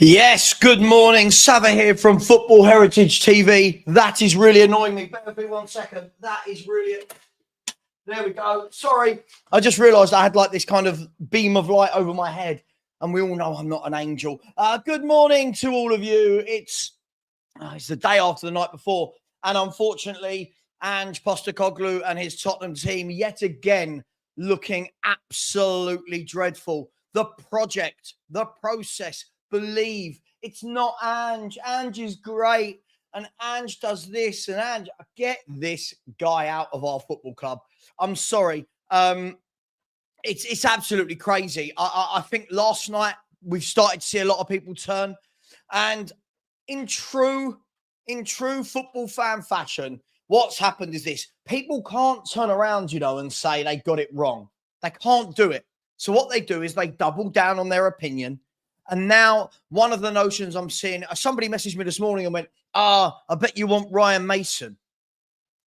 Yes, good morning. Savva here from Football Heritage TV. That is really annoying me. Bear with me 1 second. That is really... There we go. Sorry. I just realised I had like this kind of beam of light over my head. And we all know I'm not an angel. Good morning to all of you. It's the day after the night before. And unfortunately, Ange Postecoglou and his Tottenham team yet again looking absolutely dreadful. The project, the process, believe it's not Ange. Ange is great. And Ange does this. And Ange, get this guy out of our football club. I'm sorry. It's absolutely crazy. I think last night we've started to see a lot of people turn. And in true football fan fashion, what's happened is this. People can't turn around, and say they got it wrong. They can't do it. So what they do is they double down on their opinion. And now one of the notions I'm seeing, somebody messaged me this morning and went, I bet you want Ryan Mason.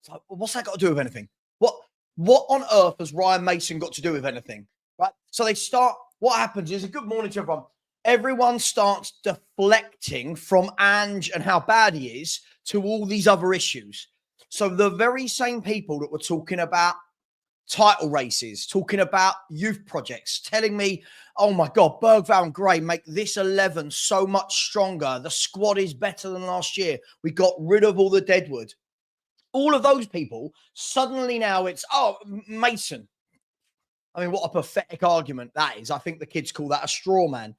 So what's that got to do with anything? What on earth has Ryan Mason got to do with anything? Right? So they start, what happens is, a good morning to everyone. Everyone starts deflecting from Ange and how bad he is to all these other issues. So the very same people that were talking about title races, talking about youth projects, telling me, oh my God, Bergvall and Gray make this 11 so much stronger. The squad is better than last year. We got rid of all the deadwood. All of those people, suddenly now it's, Mason. I mean, what a pathetic argument that is. I think the kids call that a straw man.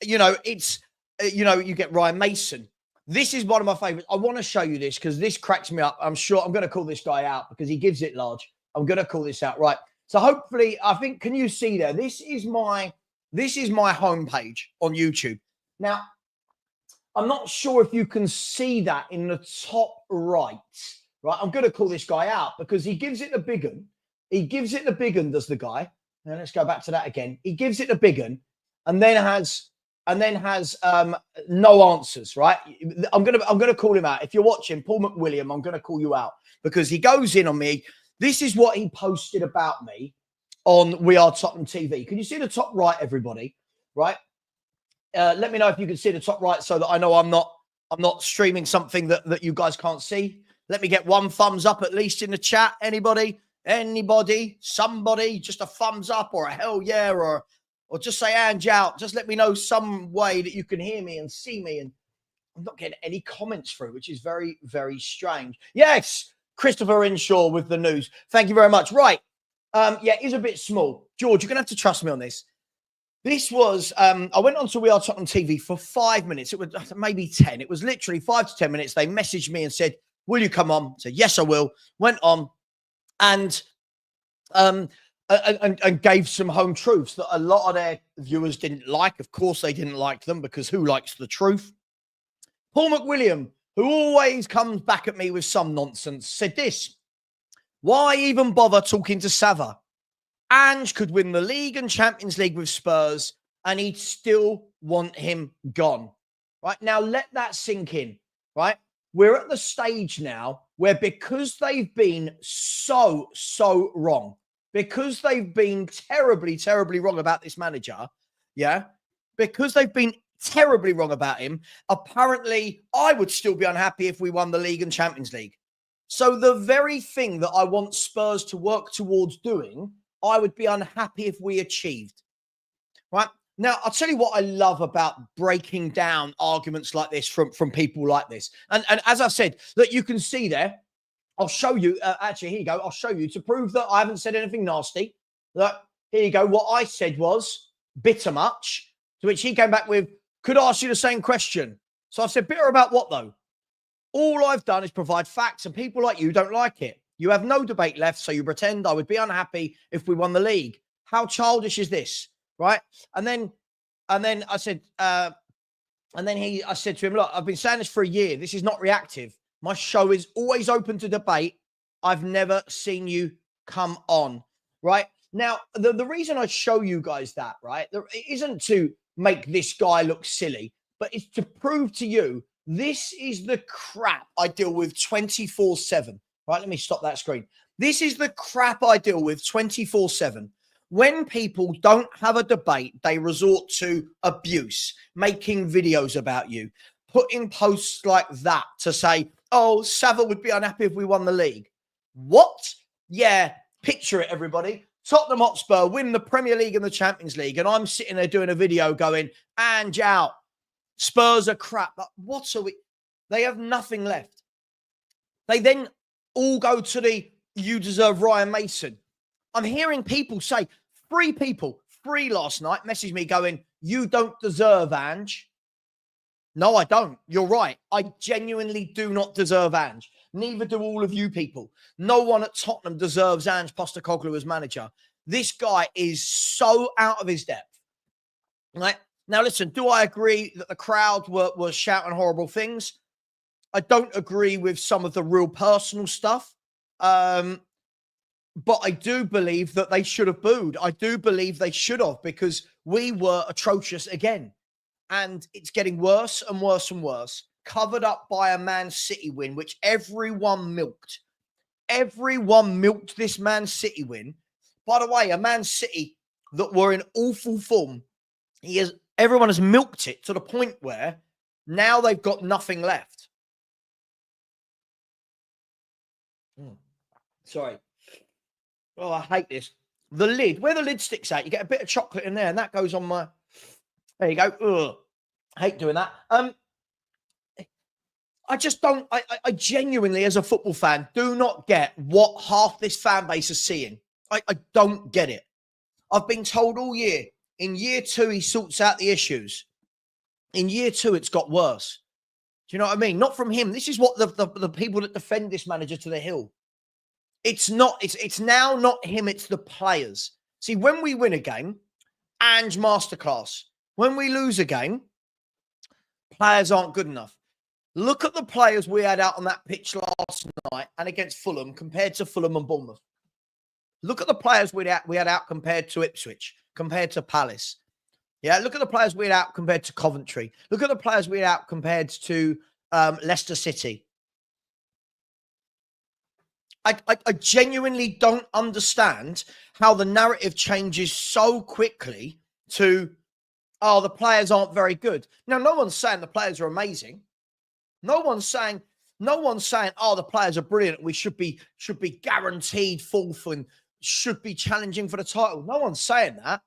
You get Ryan Mason. This is one of my favorites. I want to show you this because this cracks me up. I'm sure I'm going to call this guy out because he gives it large. I'm going to call this out. Right. So hopefully, I think, can you see there? This is my homepage on YouTube. Now, I'm not sure if you can see that in the top right. Right. I'm going to call this guy out because he gives it the big un. He gives it the big un, does the guy. Now let's go back to that again. He gives it the big un and then has no answers, right? I'm gonna call him out. If you're watching, Paul McWilliam, I'm gonna call you out because he goes in on me. This is what he posted about me on We Are Tottenham TV. Can you see the top right, everybody? Right? Let me know if you can see the top right so that I know I'm not streaming something that you guys can't see. Let me get one thumbs up at least in the chat. Anybody, somebody, just a thumbs up or a hell yeah or just say Ange out. Just let me know some way that you can hear me and see me. And I'm not getting any comments through, which is very, very strange. Yes, Christopher Inshaw with the news. Thank you very much. Right. It is a bit small. George, you're going to have to trust me on this. This was, I went on to We Are Tottenham TV for 5 minutes. It was maybe 10. It was literally 5 to 10 minutes. They messaged me and said, will you come on? I said, yes, I will. Went on and gave some home truths that a lot of their viewers didn't like. Of course, they didn't like them because who likes the truth? Paul McWilliam, who always comes back at me with some nonsense, said this. Why even bother talking to Savva? Ange could win the league and Champions League with Spurs and he'd still want him gone. Right? Now, let that sink in. Right? We're at the stage now where because they've been so wrong, because they've been terribly, terribly wrong about this manager, because they've been terribly wrong about him, apparently I would still be unhappy if we won the league and Champions League. So the very thing that I want Spurs to work towards doing, I would be unhappy if we achieved. Right? Now, I'll tell you what I love about breaking down arguments like this from people like this. And as I said, that you can see there, I'll show you. Actually, here you go. I'll show you to prove that I haven't said anything nasty. Look, here you go. What I said was bitter much, to which he came back with, could ask you the same question. So I said, bitter about what though? All I've done is provide facts and people like you don't like it. You have no debate left, so you pretend I would be unhappy if we won the league. How childish is this? Right? And then I said, I said to him, look, I've been saying this for a year. This is not reactive. My show is always open to debate. I've never seen you come on, right? Now, the reason I show you guys that, right, it isn't to make this guy look silly, but it's to prove to you this is the crap I deal with 24/7. Right, let me stop that screen. This is the crap I deal with 24/7. When people don't have a debate, they resort to abuse, making videos about you, putting posts like that to say, oh, Savva would be unhappy if we won the league. What? Yeah, picture it, everybody. Tottenham Hotspur win the Premier League and the Champions League, and I'm sitting there doing a video going, Ange out. Spurs are crap. Like, what are we? They have nothing left. They then all go to the you deserve Ryan Mason. I'm hearing people say, three last night message me going, you don't deserve Ange. No, I don't. You're right. I genuinely do not deserve Ange. Neither do all of you people. No one at Tottenham deserves Ange Postecoglou as manager. This guy is so out of his depth. Right? Now, listen, do I agree that the crowd were shouting horrible things? I don't agree with some of the real personal stuff. But I do believe that they should have booed. I do believe they should have, because we were atrocious again. And it's getting worse and worse and worse, covered up by a Man City win, which everyone milked. Everyone milked this Man City win. By the way, a Man City that were in awful form, everyone has milked it to the point where now they've got nothing left. Sorry. Oh, I hate this. The lid, where the lid sticks out, you get a bit of chocolate in there, and that goes on my... There you go. Ugh. I hate doing that. I just don't... I genuinely, as a football fan, do not get what half this fan base is seeing. I don't get it. I've been told all year, in year 2, he sorts out the issues. In year 2, it's got worse. Do you know what I mean? Not from him. This is what the people that defend this manager to the hill. It's now not him, it's the players. See, when we win a game, Ange masterclass. When we lose a game, players aren't good enough. Look at the players we had out on that pitch last night and against Fulham compared to Fulham and Bournemouth. Look at the players we had out compared to Ipswich, compared to Palace. Yeah, look at the players we had out compared to Coventry. Look at the players we had out compared to Leicester City. I genuinely don't understand how the narrative changes so quickly to, oh, the players aren't very good. Now, no one's saying the players are amazing. No one's saying, oh, the players are brilliant. We should be guaranteed fourth and should be challenging for the title. No one's saying that.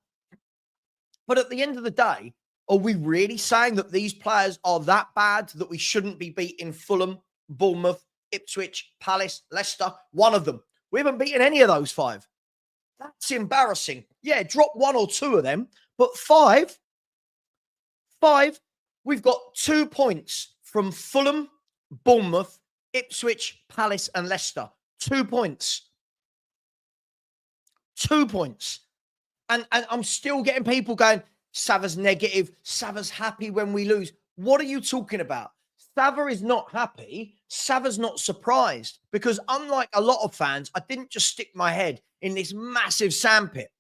But at the end of the day, are we really saying that these players are that bad that we shouldn't be beating Fulham, Bournemouth, Ipswich, Palace, Leicester? One of them. We haven't beaten any of those 5. That's embarrassing. Yeah, drop 1 or 2 of them. But 5, we've got 2 points from Fulham, Bournemouth, Ipswich, Palace, and Leicester. 2 points. 2 points. And I'm still getting people going, Savva's negative. Savva's happy when we lose. What are you talking about? Savva is not happy. Savva's not surprised, because unlike a lot of fans, I didn't just stick my head in this massive sandpit.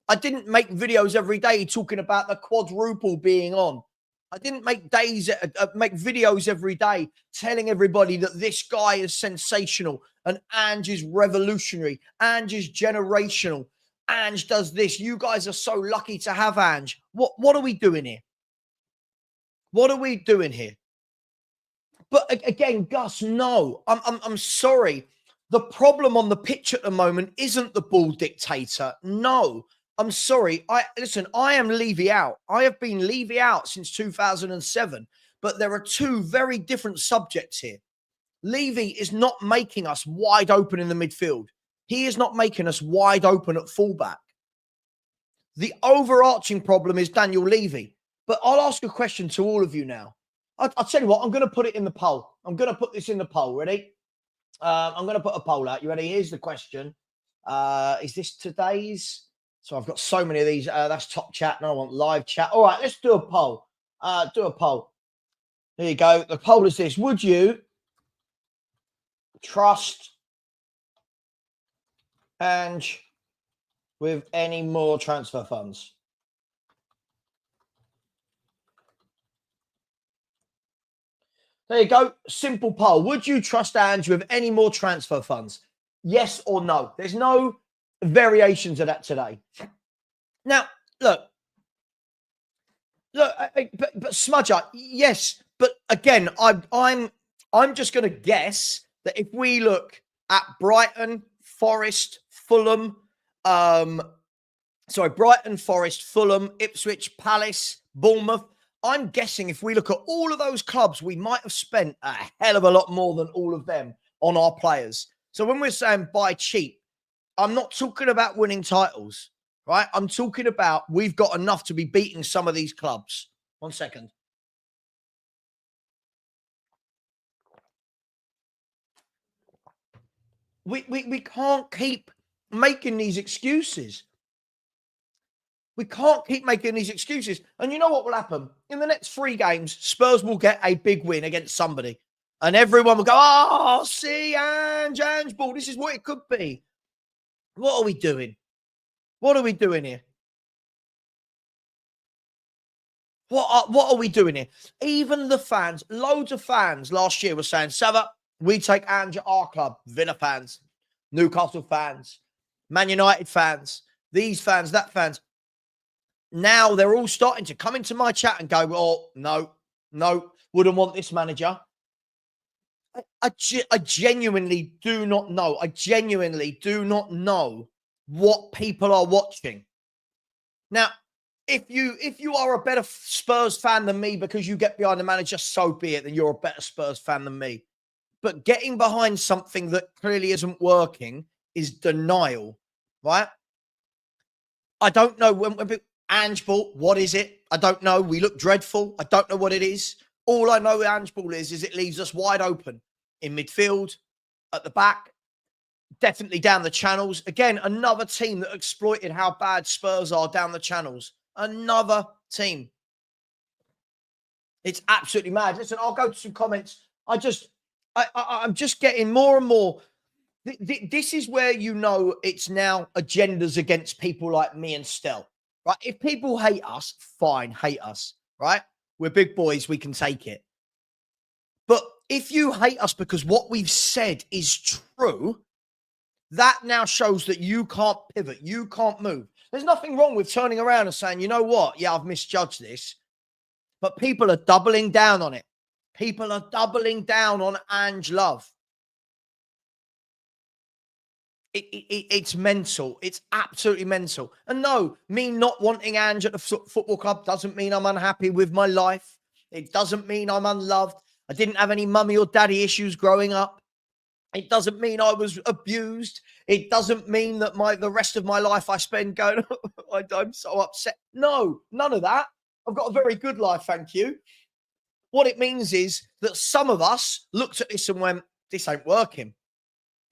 I didn't make videos every day talking about the quadruple being on. I didn't make videos every day telling everybody that this guy is sensational and Ange is revolutionary. Ange is generational. Ange does this. You guys are so lucky to have Ange. What are we doing here? What are we doing here? But again, Gus, no, I'm sorry. The problem on the pitch at the moment isn't the ball dictator. No, I'm sorry. Listen, I am Levy out. I have been Levy out since 2007, but there are 2 very different subjects here. Levy is not making us wide open in the midfield. He is not making us wide open at fullback. The overarching problem is Daniel Levy. But I'll ask a question to all of you now. I'll tell you what, I'm going to put it in the poll. I'm going to put this in the poll. Ready? I'm going to put a poll out. You ready? Here's the question. Is this today's? So I've got so many of these. That's top chat. And I want live chat. All right, let's do a poll. Do a poll. There you go. The poll is this. Would you trust Ange with any more transfer funds? There you go. Simple poll. Would you trust Ange with any more transfer funds? Yes or no? There's no variations of that today. Now, look, but Smudger, yes, but again, I'm just going to guess that if we look at Brighton, Forest, Fulham, um, Brighton, Forest, Fulham, Ipswich, Palace, Bournemouth. I'm guessing if we look at all of those clubs, we might have spent a hell of a lot more than all of them on our players. So when we're saying buy cheap, I'm not talking about winning titles, right? I'm talking about we've got enough to be beating some of these clubs. 1 second. We can't keep making these excuses. We can't keep making these excuses. And you know what will happen? In the next 3 games, Spurs will get a big win against somebody. And everyone will go, oh, see, Ange ball. This is what it could be. What are we doing? What are we doing here? What are we doing here? Even the fans, loads of fans last year were saying, Savva, we take Ange at our club. Villa fans, Newcastle fans, Man United fans, these fans, that fans. Now they're all starting to come into my chat and go, oh, no, wouldn't want this manager. I genuinely do not know. I genuinely do not know what people are watching. Now, if you are a better Spurs fan than me because you get behind the manager, so be it, then you're a better Spurs fan than me. But getting behind something that clearly isn't working is denial, right? I don't know when Ange ball, what is it? I don't know. We look dreadful. I don't know what it is. All I know Ange ball is it leaves us wide open in midfield, at the back, definitely down the channels. Again, another team that exploited how bad Spurs are down the channels. Another team. It's absolutely mad. Listen, I'll go to some comments. I'm just getting more and more. This is where you know it's now agendas against people like me and Stel. Right? If people hate us, fine, hate us, right? We're big boys, we can take it. But if you hate us because what we've said is true, that now shows that you can't pivot, you can't move. There's nothing wrong with turning around and saying, you know what? Yeah, I've misjudged this. But people are doubling down on it. People are doubling down on Ange love. It's mental. It's absolutely mental. And no, me not wanting Ange at the football club doesn't mean I'm unhappy with my life. It doesn't mean I'm unloved. I didn't have any mummy or daddy issues growing up. It doesn't mean I was abused. It doesn't mean that the rest of my life I spend going, I'm so upset. No, none of that. I've got a very good life, thank you. What it means is that some of us looked at this and went, this ain't working.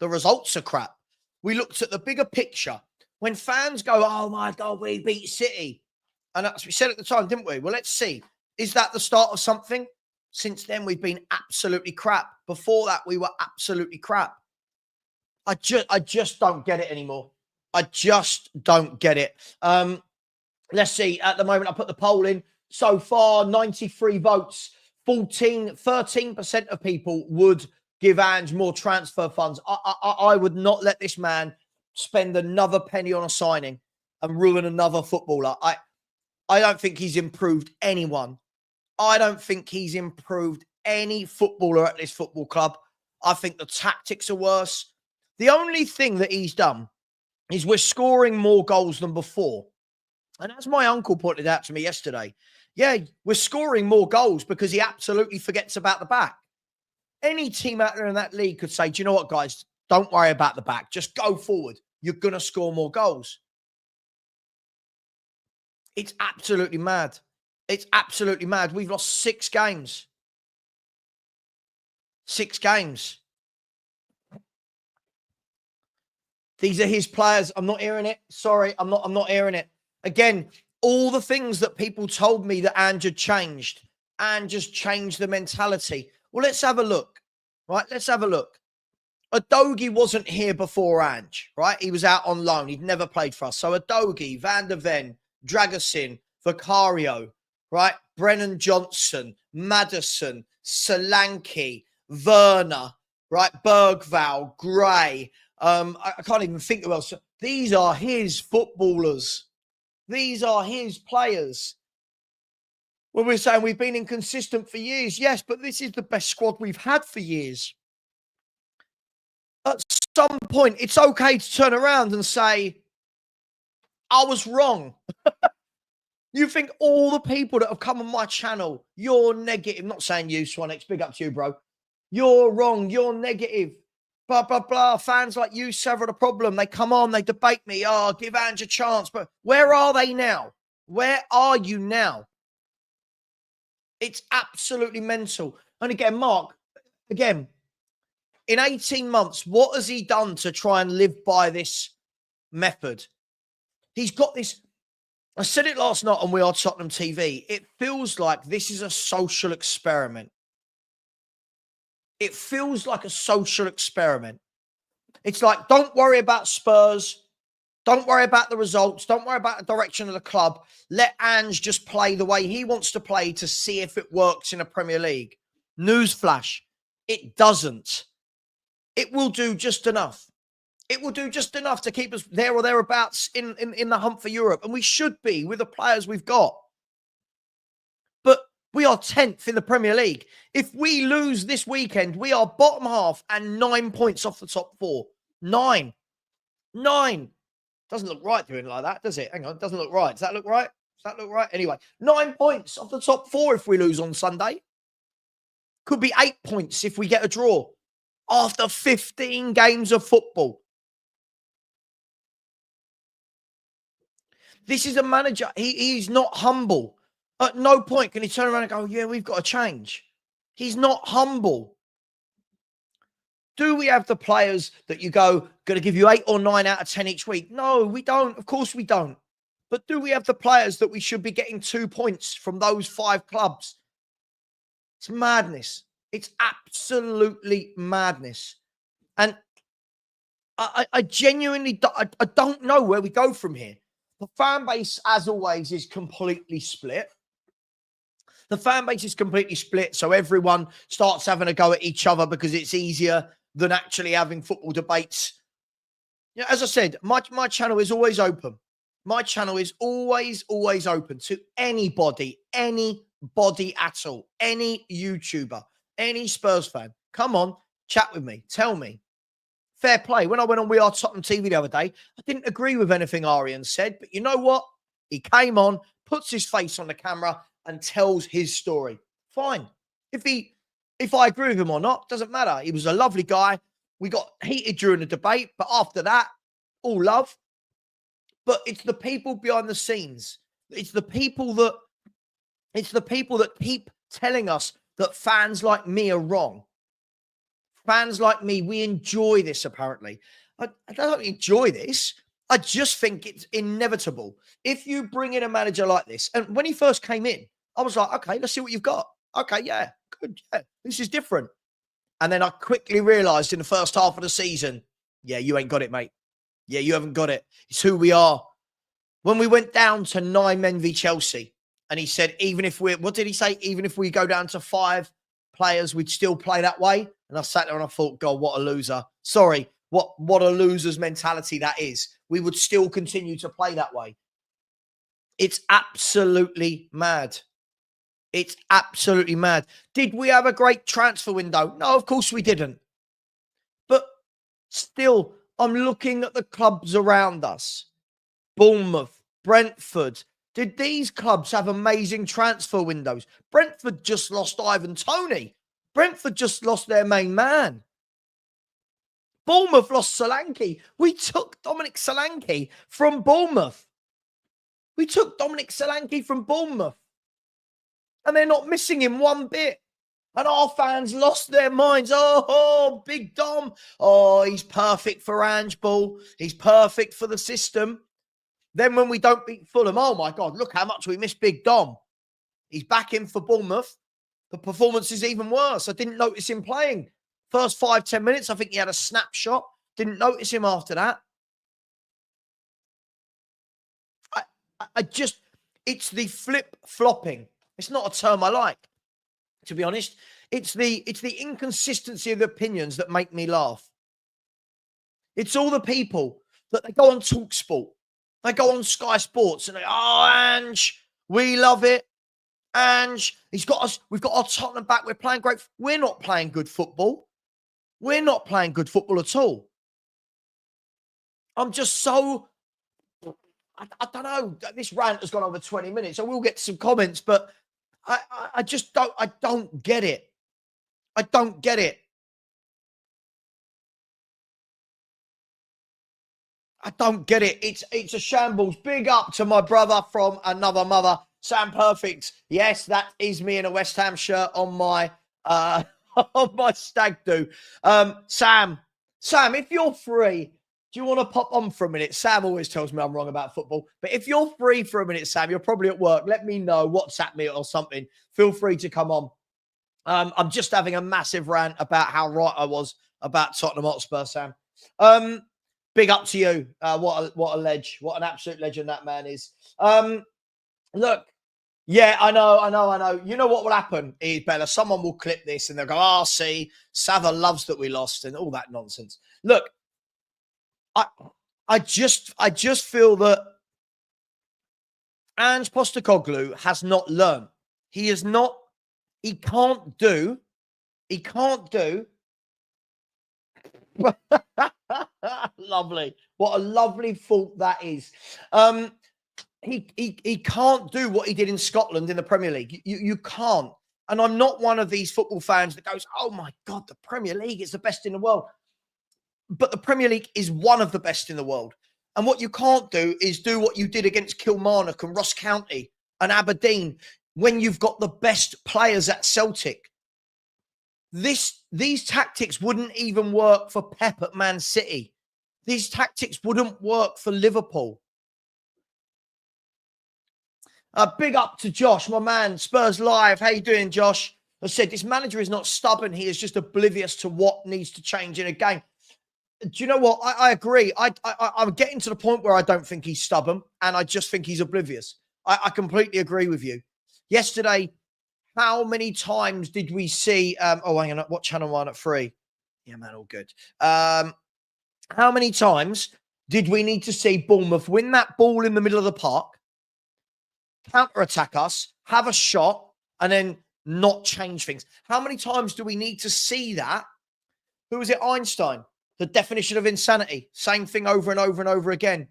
The results are crap. We looked at the bigger picture. When fans go, oh my God, we beat City. And as we said at the time, didn't we? Well, let's see. Is that the start of something? Since then, we've been absolutely crap. Before that, we were absolutely crap. I just don't get it anymore. I just don't get it. Let's see. At the moment, I put the poll in. So far, 93 votes. 13% of people would give Ange more transfer funds. I would not let this man spend another penny on a signing and ruin another footballer. I don't think he's improved anyone. I don't think he's improved any footballer at this football club. I think the tactics are worse. The only thing that he's done is we're scoring more goals than before. And as my uncle pointed out to me yesterday, yeah, we're scoring more goals because he absolutely forgets about the back. Any team out there in that league could say, do you know what, guys? Don't worry about the back. Just go forward. You're going to score more goals. It's absolutely mad. It's absolutely mad. We've lost 6 games. 6 games. These are his players. I'm not hearing it. Sorry, I'm not hearing it. Again, all the things that people told me that Ange had changed. Ange just changed the mentality. Well, let's have a look. Right? Let's have a look. Adogi wasn't here before Ange, right? He was out on loan. He'd never played for us. So Adogi, Van der Ven, Dragusin, Vicario, right? Brennan Johnson, Maddison, Solanke, Werner, right? Bergval, Gray. I can't even think who else. These are his footballers. These are his players. When we're saying we've been inconsistent for years, yes, but this is the best squad we've had for years. At some point, it's okay to turn around and say, I was wrong. You think all the people that have come on my channel, you're negative. I'm not saying you, Swanex, big up to you, bro. You're wrong. You're negative. Blah, blah, blah. Fans like you, Savva, the problem. They come on, they debate me. Oh, give Ange a chance. But where are they now? Where are you now? It's absolutely mental. And again, Mark, again, in 18 months, what has he done to try and live by this method? He's got this. I said it last night on We Are Tottenham TV. It feels like this is a social experiment. It feels like a social experiment. It's like, don't worry about Spurs. Don't worry about the results. Don't worry about the direction of the club. Let Ange just play the way he wants to play to see if it works in a Premier League. Newsflash, it doesn't. It will do just enough. It will do just enough to keep us there or thereabouts in the hunt for Europe. And we should be with the players we've got. But we are 10th in the Premier League. If we lose this weekend, we are bottom half and 9 points off the top 4. 9. Doesn't look right doing it like that, does it? Hang on, it doesn't look right. Does that look right? Does that look right? Anyway, 9 points off the top 4 if we lose on Sunday. Could be 8 points if we get a draw after 15 games of football. This is a manager. He's not humble. At no point can he turn around and go, yeah, we've got to change. He's not humble. Do we have the players that you go, going to give you 8 or 9 out of 10 each week? No, we don't. Of course we don't. But do we have the players that we should be getting 2 points from those 5 clubs? It's madness. It's absolutely madness. And I genuinely I don't know where we go from here. The fan base, as always, is completely split. The fan base is completely split, so everyone starts having a go at each other because it's easier than actually having football debates. Yeah, as I said, my channel is always open. My channel is always open to anybody at all, any YouTuber, any Spurs fan. Come on, chat with me, tell me. Fair play. When I went on We Are Tottenham TV the other day, I didn't agree with anything Arian said, but you know what? He came on, puts his face on the camera and tells his story. Fine. If I agree with him or not, doesn't matter. He was a lovely guy. We got heated during the debate, but after that, all love. But it's the people behind the scenes. It's the people that keep telling us that fans like me are wrong. Fans like me, we enjoy this, apparently. I don't enjoy this. I just think it's inevitable. If you bring in a manager like this, and when he first came in, I was like, okay, let's see what you've got. Okay, yeah, good. Yeah, this is different. And then I quickly realised in the first half of the season, yeah, you ain't got it, mate. Yeah, you haven't got it. It's who we are. When we went down to 9 men v Chelsea, and he said, what did he say? Even if we go down to 5 players, we'd still play that way. And I sat there and I thought, God, what a loser. Sorry, what a loser's mentality that is. We would still continue to play that way. It's absolutely mad. It's absolutely mad. Did we have a great transfer window? No, of course we didn't. But still, I'm looking at the clubs around us. Bournemouth, Brentford. Did these clubs have amazing transfer windows? Brentford just lost Ivan Toney. Brentford just lost their main man. Bournemouth lost Solanke. We took Dominic Solanke from Bournemouth. And they're not missing him one bit. And our fans lost their minds. Oh, Big Dom. Oh, he's perfect for Ange ball. He's perfect for the system. Then when we don't beat Fulham, oh my God, look how much we miss Big Dom. He's back in for Bournemouth. The performance is even worse. I didn't notice him playing. First 5-10 minutes, I think he had a snapshot. Didn't notice him after that. It's the flip-flopping. It's not a term I like, to be honest. It's the inconsistency of the opinions that make me laugh. It's all the people that they go on TalkSport They go on Sky Sports and they, oh, Ange, we love it. Ange, he's got us. We've got our Tottenham back. We're playing great. We're not playing good football. We're not playing good football at all. I'm just so, I don't know. This rant has gone over 20 minutes. So we'll get to some comments, but I just don't get it. I don't get it. I don't get it. It's a shambles. Big up to my brother from another mother, Sam Perfect. Yes, that is me in a West Ham shirt on my on my stag do. Sam, if you're free, do you want to pop on for a minute? Sam always tells me I'm wrong about football, but if you're free for a minute, Sam, you're probably at work. Let me know, WhatsApp me or something. Feel free to come on. I'm just having a massive rant about how right I was about Tottenham Hotspur, Sam. Big up to you. What a ledge. What an absolute legend that man is. Look, yeah, I know. You know what will happen is, Bella, someone will clip this and they'll go, oh, see, Savva loves that we lost and all that nonsense. Look, I just feel that Ange Postecoglou has not learned. He can't do. Lovely. What a lovely thought that is. He can't do what he did in Scotland in the Premier League. You can't. And I'm not one of these football fans that goes, oh my God, the Premier League is the best in the world. But the Premier League is one of the best in the world. And what you can't do is do what you did against Kilmarnock and Ross County and Aberdeen when you've got the best players at Celtic. These tactics wouldn't even work for Pep at Man City. These tactics wouldn't work for Liverpool. Big up to Josh, my man, Spurs Live. How you doing, Josh? I said, this manager is not stubborn. He is just oblivious to what needs to change in a game. Do you know what? I agree. I'm getting to the point where I don't think he's stubborn, and I just think he's oblivious. I completely agree with you. Yesterday, how many times did we see? Hang on. What channel one at 3? Yeah, man, all good. How many times did we need to see Bournemouth win that ball in the middle of the park, counter-attack us, have a shot, and then not change things? How many times do we need to see that? Who was it? Einstein. The definition of insanity. Same thing over and over and over again.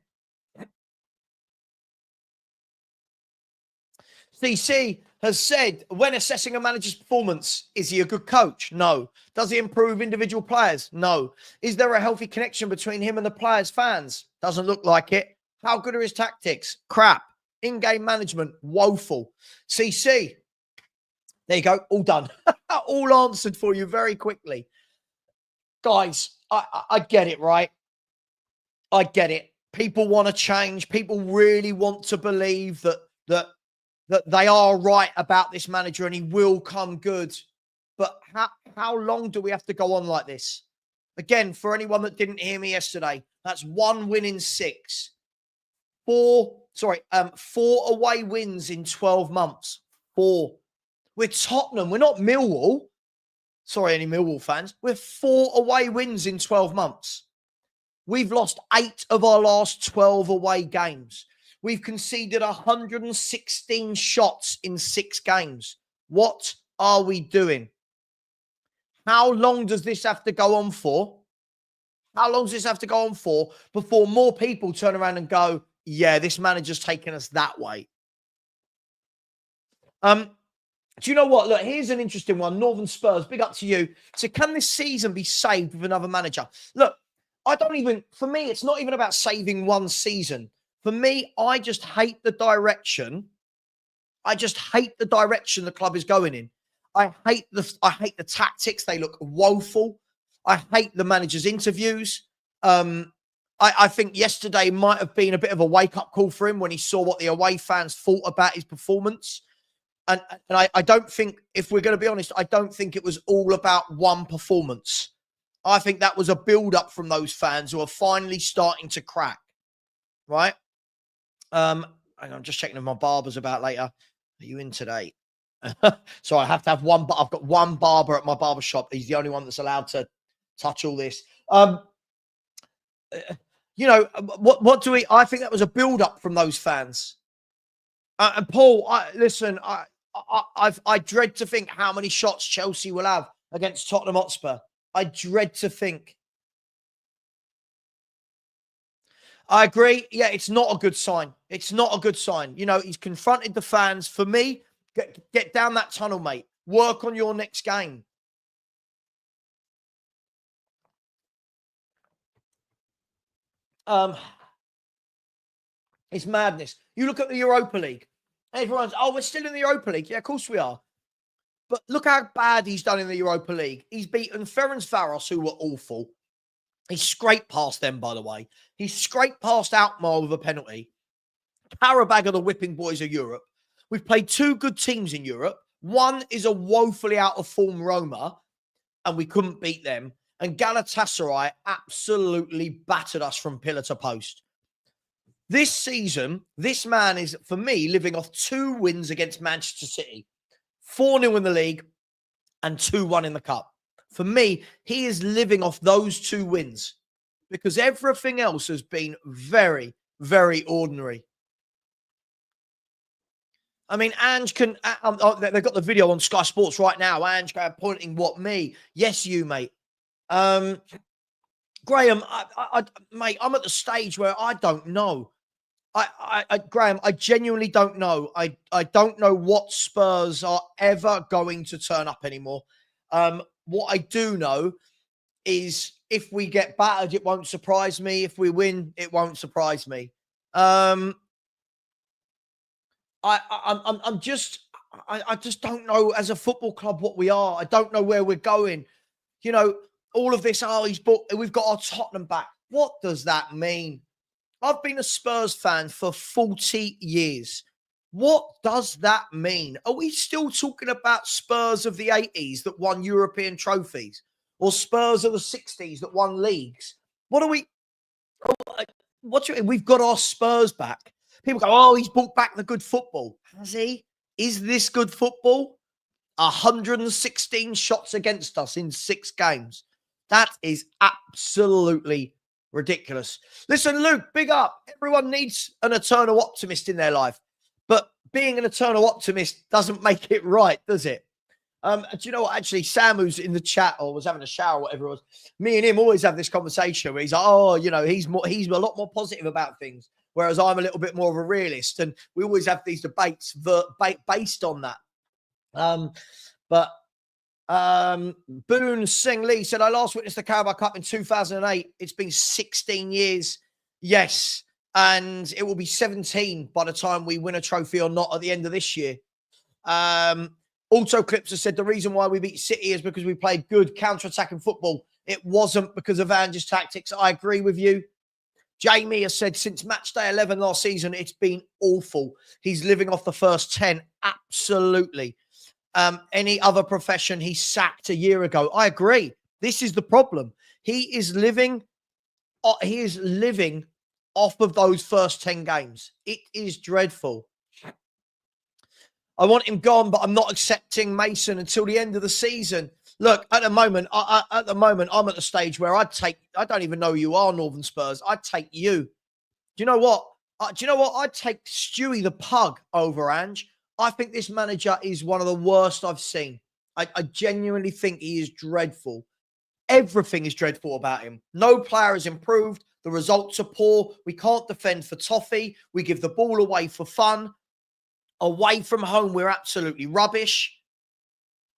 CC has said, when assessing a manager's performance, is he a good coach? No. Does he improve individual players? No. Is there a healthy connection between him and the players' fans? Doesn't look like it. How good are his tactics? Crap. In-game management? Woeful. CC. There you go. All done. All answered for you very quickly. Guys, I get it, right? I get it. People want to change. People really want to believe that they are right about this manager and he will come good. But how long do we have to go on like this? Again, for anyone that didn't hear me yesterday, that's 1 win in 6. 4 away wins in 12 months. 4. We're Tottenham. We're not Millwall. Sorry, any Millwall fans. We're 4 away wins in 12 months. We've lost 8 of our last 12 away games. We've conceded 116 shots in 6 games. What are we doing? How long does this have to go on for? How long does this have to go on for before more people turn around and go, yeah, this manager's taken us that way? Do you know what? Look, here's an interesting one. Northern Spurs, big up to you. So can this season be saved with another manager? Look, for me, it's not even about saving one season. For me, I just hate the direction. I just hate the direction the club is going in. I hate the tactics. They look woeful. I hate the manager's interviews. I think yesterday might have been a bit of a wake-up call for him when he saw what the away fans thought about his performance. And I don't think, if we're going to be honest, I don't think it was all about one performance. I think that was a build-up from those fans who are finally starting to crack, right? Hang on, I'm just checking if my barber's about later. Are you in today? So I have to have one, but I've got one barber at my barber shop. He's the only one that's allowed to touch all this. You know, what do we? I think that was a build up from those fans. And Paul, listen, I dread to think how many shots Chelsea will have against Tottenham Hotspur. I dread to think. I agree. Yeah, it's not a good sign. It's not a good sign. You know, he's confronted the fans. For me, get down that tunnel, mate. Work on your next game. It's madness. You look at the Europa League. Everyone's, oh, we're still in the Europa League. Yeah, of course we are. But look how bad he's done in the Europa League. He's beaten Ferencvaros, who were awful. He scraped past them, by the way. He scraped past Alkmaar with a penalty. Karabag are the whipping boys of Europe. We've played two good teams in Europe. One is a woefully out of form Roma, and we couldn't beat them. And Galatasaray absolutely battered us from pillar to post. This season, this man is, for me, living off 2 wins against Manchester City. 4-0 in the league and 2-1 in the cup. For me, he is living off those 2 wins because everything else has been very, very ordinary. I mean, Ange can... they've got the video on Sky Sports right now. Ange pointing, what, me? Yes, you, mate. Graham, mate, I'm at the stage where I don't know. Graham, I genuinely don't know. I don't know what Spurs are ever going to turn up anymore. What I do know is if we get battered, it won't surprise me. If we win, it won't surprise me. I just don't know as a football club what we are. I don't know where we're going. You know, all of this, we've got our Tottenham back. What does that mean? I've been a Spurs fan for 40 years. What does that mean? Are we still talking about Spurs of the 80s that won European trophies? Or Spurs of the 60s that won leagues? What do we... We've got our Spurs back. People go, oh, he's brought back the good football. Has he? Is this good football? 116 shots against us in 6 games. That is absolutely ridiculous. Listen, Luke, big up. Everyone needs an eternal optimist in their life. But being an eternal optimist doesn't make it right, does it? Do you know what? Actually, Sam, who's in the chat or was having a shower, whatever it was, me and him always have this conversation where he's like, oh, you know, he's a lot more positive about things, whereas I'm a little bit more of a realist. And we always have these debates based on that. Boone Singh Lee said, I last witnessed the Carabao Cup in 2008. It's been 16 years. Yes. And it will be 17 by the time we win a trophy or not at the end of this year. Auto Clips has said the reason why we beat City is because we played good counter-attacking football. It wasn't because of Ange's tactics. I agree with you. Jamie has said since match day 11 last season, it's been awful. He's living off the first 10. Absolutely. Any other profession he sacked a year ago. I agree. This is the problem. He is living off of those first 10 games. It is dreadful. I want him gone, but I'm not accepting Mason until the end of the season. Look, at the moment, I'm at the stage where I don't even know who you are, Northern Spurs. I'd take you. Do you know what? I'd take Stewie the Pug over Ange. I think this manager is one of the worst I've seen. I genuinely think he is dreadful. Everything is dreadful about him. No player has improved. The results are poor. We can't defend for toffee. We give the ball away for fun. Away from home, we're absolutely rubbish.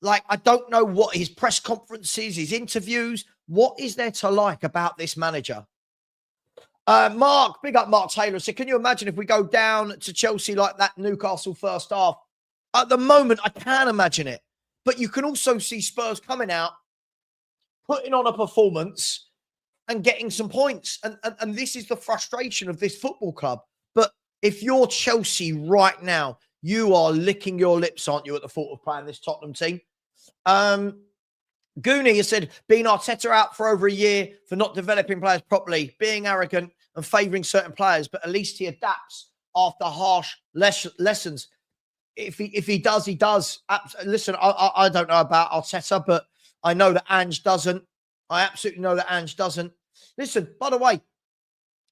Like, I don't know what his press conferences, his interviews, what is there to like about this manager? Mark, big up Mark Taylor, said, can you imagine if we go down to Chelsea like that Newcastle first half? At the moment, I can imagine it. But you can also see Spurs coming out, putting on a performance and getting some points. And this is the frustration of this football club. But if you're Chelsea right now, you are licking your lips, aren't you, at the thought of playing this Tottenham team? Goonie has said, being Arteta out for over a year for not developing players properly, being arrogant and favouring certain players, but at least he adapts after harsh lessons. If he does, he does. Listen, I don't know about Arteta, but I know that Ange doesn't. I absolutely know that Ange doesn't. Listen, by the way,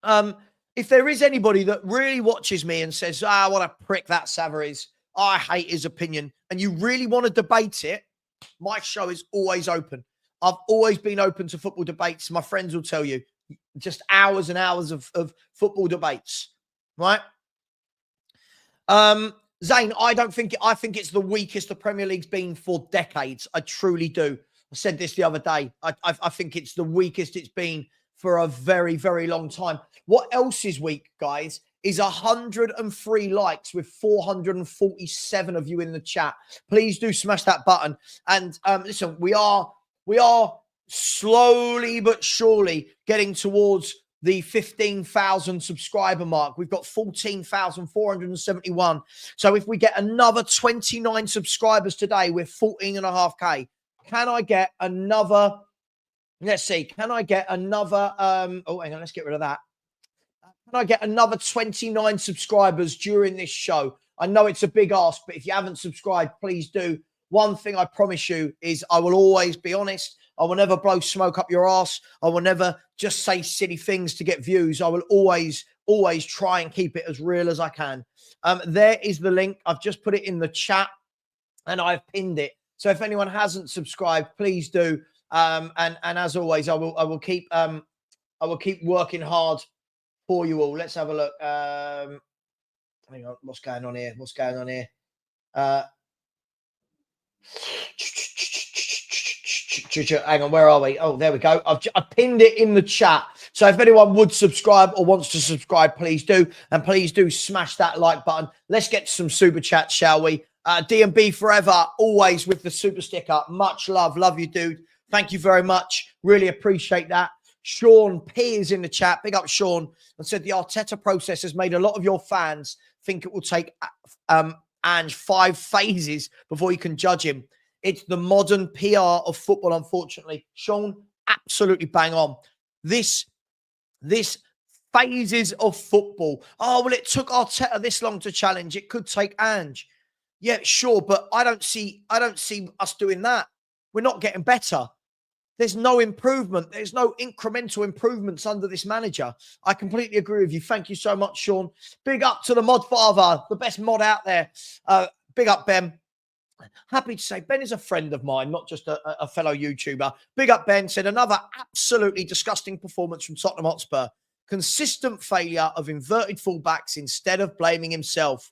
If there is anybody that really watches me and says, what a prick that Savva is, I hate his opinion, and you really want to debate it, my show is always open. I've always been open to football debates. My friends will tell you, just hours and hours of football debates, right? Zane, I think it's the weakest the Premier League's been for decades. I truly do. I said this the other day. I think it's the weakest it's been for a very, very long time. What else is weak, guys, is 103 likes with 447 of you in the chat. Please do smash that button. And listen, we are slowly but surely getting towards the 15,000 subscriber mark. We've got 14,471. So if we get another 29 subscribers today, we're 14.5K. Can I get another? Let's see. Can I get another? Hang on. Let's get rid of that. Can I get another 29 subscribers during this show? I know it's a big ask, but if you haven't subscribed, please do. One thing I promise you is I will always be honest. I will never blow smoke up your ass. I will never just say silly things to get views. I will always try and keep it as real as I can. There is the link. I've just put it in the chat and I've pinned it. So if anyone hasn't subscribed, please do. And as always, I will keep working hard for you all. Let's have a look. Hang on, what's going on here? Hang on, where are we? Oh, there we go. I've pinned it in the chat. So if anyone would subscribe or wants to subscribe, please do. And please do smash that like button. Let's get some super chats, shall we? D&B forever, always with the super sticker. Much love. Love you, dude. Thank you very much. Really appreciate that. Sean P is in the chat. Big up, Sean. And said the Arteta process has made a lot of your fans think it will take Ange 5 phases before you can judge him. It's the modern PR of football, unfortunately. Sean, absolutely bang on. This phases of football. Oh, well, it took Arteta this long to challenge. It could take Ange. Yeah, sure, but I don't see us doing that. We're not getting better. There's no improvement. There's no incremental improvements under this manager. I completely agree with you. Thank you so much, Sean. Big up to the mod father, the best mod out there. Big up, Ben. Happy to say Ben is a friend of mine, not just a fellow YouTuber. Big up, Ben. Said another absolutely disgusting performance from Tottenham Hotspur. Consistent failure of inverted fullbacks instead of blaming himself.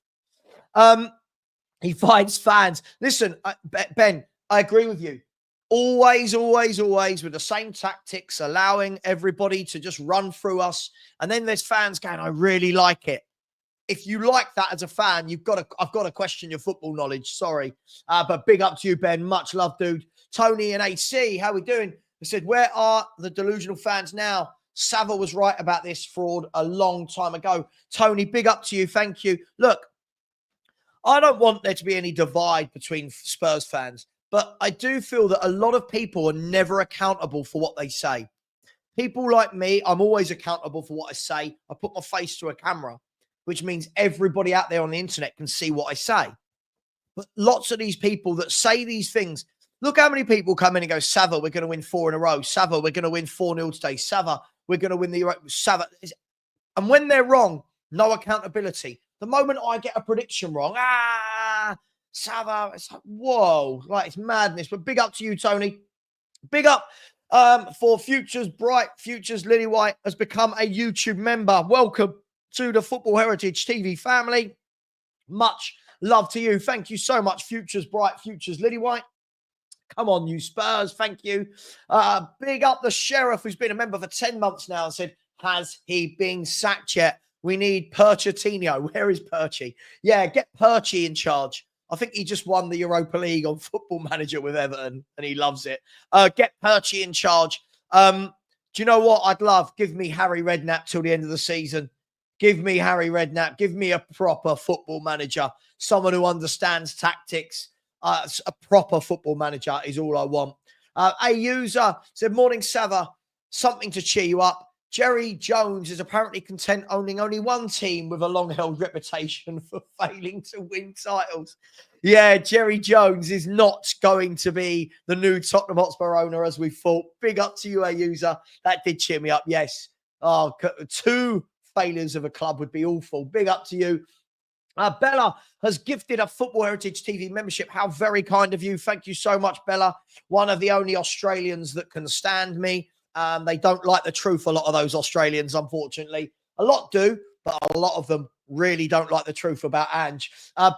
He finds fans. Listen, Ben, I agree with you. Always with the same tactics, allowing everybody to just run through us. And then there's fans going, I really like it. If you like that as a fan, I've got to question your football knowledge. Sorry. But big up to you, Ben. Much love, dude. Tony and AC, how we doing? They said, where are the delusional fans now? Savva was right about this fraud a long time ago. Tony, big up to you. Thank you. Look, I don't want there to be any divide between Spurs fans, but I do feel that a lot of people are never accountable for what they say. People like me, I'm always accountable for what I say. I put my face to a camera, which means everybody out there on the internet can see what I say. But lots of these people that say these things, look how many people come in and go, Savva, we're going to win 4 in a row. Savva, we're going to win 4-0 today. Savva, we're going to win the Savva. And when they're wrong, no accountability. The moment I get a prediction wrong, Savva, it's like, whoa, like it's madness. But big up to you, Tony. Big up for Futures Bright. Futures Lily White has become a YouTube member. Welcome to the Football Heritage TV family. Much love to you. Thank you so much, Futures Bright, Futures Lily White. Come on, you Spurs. Thank you. Big up the Sheriff, who's been a member for 10 months now and said, has he been sacked yet? We need Pochettino. Where is Perchy? Yeah, get Perchy in charge. I think he just won the Europa League on Football Manager with Everton, and he loves it. Get Perchy in charge. Do you know what I'd love? Give me Harry Redknapp till the end of the season. Give me Harry Redknapp. Give me a proper football manager. Someone who understands tactics. A proper football manager is all I want. A user said, morning, Savva. Something to cheer you up. Jerry Jones is apparently content owning only one team with a long-held reputation for failing to win titles. Yeah, Jerry Jones is not going to be the new Tottenham Hotspur owner as we thought. Big up to you, a user. That did cheer me up, yes. Two failures of a club would be awful. Big up to you. Bella has gifted a Football Heritage TV membership. How very kind of you. Thank you so much, Bella. One of the only Australians that can stand me. They don't like the truth, a lot of those Australians, unfortunately. A lot do, but a lot of them really don't like the truth about Ange.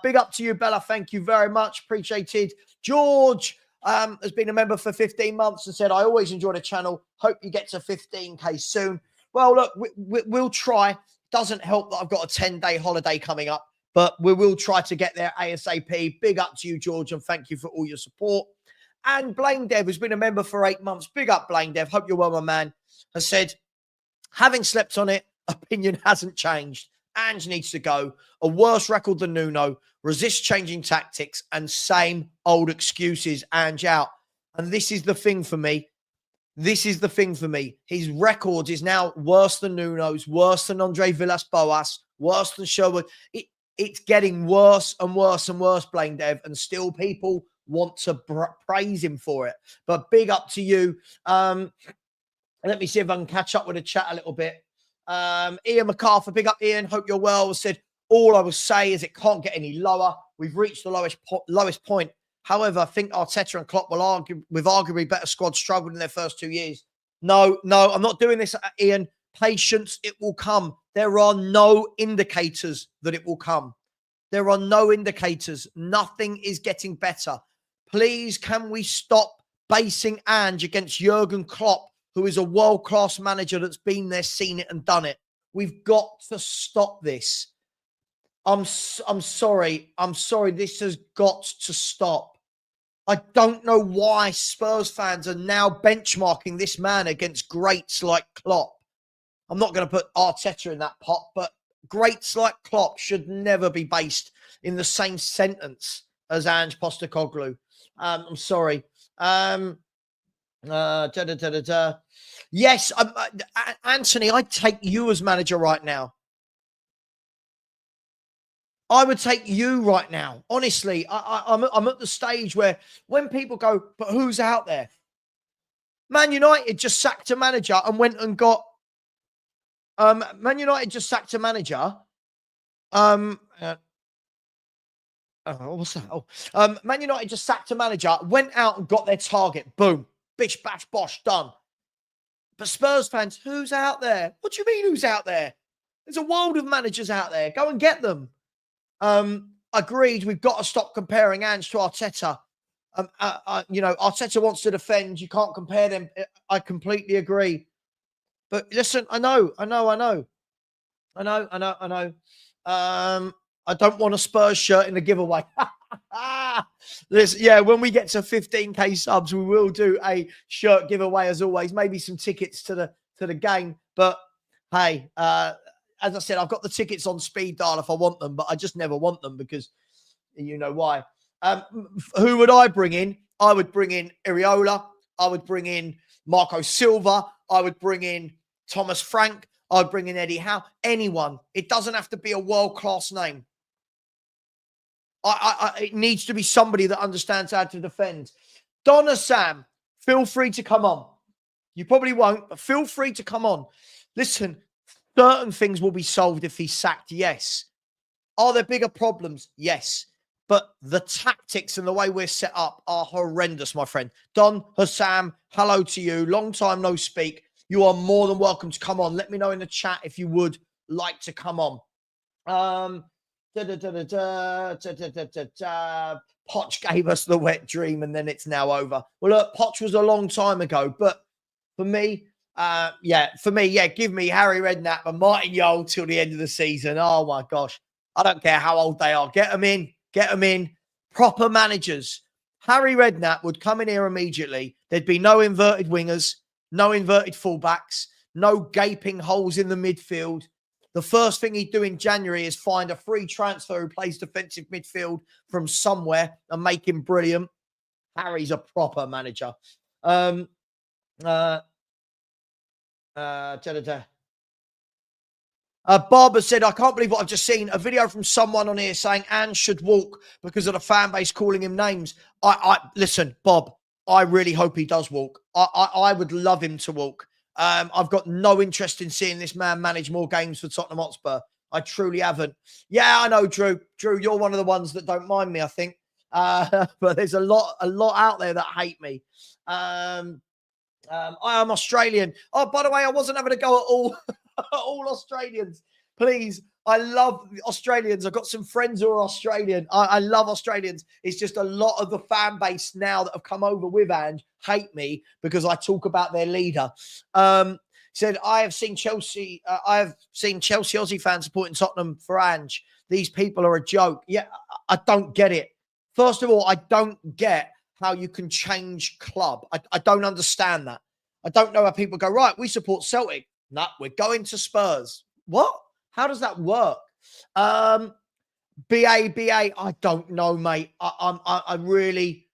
Big up to you, Bella. Thank you very much. Appreciated. George has been a member for 15 months and said, I always enjoy the channel. Hope you get to 15K soon. Well, look, we'll try. Doesn't help that I've got a 10-day holiday coming up, but we will try to get there ASAP. Big up to you, George, and thank you for all your support. And Blaine Dev, who's been a member for 8 months. Big up, Blaine Dev. Hope you're well, my man. Has said, having slept on it, opinion hasn't changed. Ange needs to go. A worse record than Nuno. Resist changing tactics and same old excuses. Ange out. And this is the thing for me. His record is now worse than Nuno's, worse than Andre Villas-Boas, worse than Sherwood. It's getting worse and worse and worse, Blaine Dev, and still people want to praise him for it. But big up to you. Let me see if I can catch up with the chat a little bit. Ian MacArthur, big up Ian. Hope you're well. Said, all I will say is it can't get any lower. We've reached the lowest point. However, I think Arteta and Klopp will argue with arguably better squad struggled in their first 2 years. No, I'm not doing this, Ian. Patience, it will come. There are no indicators that it will come. There are no indicators. Nothing is getting better. Please, can we stop basing Ange against Jurgen Klopp, who is a world-class manager that's been there, seen it, and done it? We've got to stop this. I'm sorry. This has got to stop. I don't know why Spurs fans are now benchmarking this man against greats like Klopp. I'm not going to put Arteta in that pot, but greats like Klopp should never be based in the same sentence as Ange Postecoglou. I'm sorry. Yes, Anthony, I'd take you as manager right now. I would take you right now. Honestly, I'm at the stage where when people go, but who's out there? Man United just sacked a manager and went and got Man United just sacked a manager. What's that? Man United just sacked a manager, went out and got their target. Boom. Bish, bash, bosh, done. But Spurs fans, who's out there? What do you mean who's out there? There's a world of managers out there. Go and get them. Agreed. We've got to stop comparing Ange to Arteta. Arteta wants to defend. You can't compare them. I completely agree. But listen, I know. I don't want a Spurs shirt in the giveaway. When we get to 15K subs, we will do a shirt giveaway as always. Maybe some tickets to the game. But hey, as I said, I've got the tickets on speed dial if I want them, but I just never want them because you know why. Who would I bring in? I would bring in Iriola. I would bring in Marco Silva. I would bring in Thomas Frank. I would bring in Eddie Howe. Anyone. It doesn't have to be a world-class name. It needs to be somebody that understands how to defend. Donna Sam, feel free to come on. You probably won't, but feel free to come on. Listen, certain things will be solved if he's sacked, yes. Are there bigger problems? Yes. But the tactics and the way we're set up are horrendous, my friend. Don Hassam, hello to you. Long time no speak. You are more than welcome to come on. Let me know in the chat if you would like to come on. Poch gave us the wet dream and then it's now over. Well, look, Poch was a long time ago, but for me, give me Harry Redknapp and Martin Yole till the end of the season. Oh my gosh. I don't care how old they are. Get them in. Proper managers. Harry Redknapp would come in here immediately. There'd be no inverted wingers, no inverted fullbacks, no gaping holes in the midfield. The first thing he'd do in January is find a free transfer who plays defensive midfield from somewhere and make him brilliant. Harry's a proper manager. Barbara said, I can't believe what I've just seen. A video from someone on here saying Ange should walk because of the fan base calling him names. Listen, Bob, I really hope he does walk. I would love him to walk. I've got no interest in seeing this man manage more games for Tottenham Hotspur. I truly haven't. Yeah, I know, Drew. Drew, you're one of the ones that don't mind me, I think. But there's a lot out there that hate me. I am Australian. Oh, by the way, I wasn't having a go at all Australians. Please, I love Australians. I've got some friends who are Australian. I love Australians. It's just a lot of the fan base now that have come over with Ange hate me because I talk about their leader. Said, I have seen Chelsea Aussie fans supporting Tottenham for Ange. These people are a joke. Yeah, I don't get it. First of all, I don't get how you can change club. I don't understand that. I don't know how people go, right, we support Celtic. No, we're going to Spurs. What? How does that work? BA, I don't know, mate. I really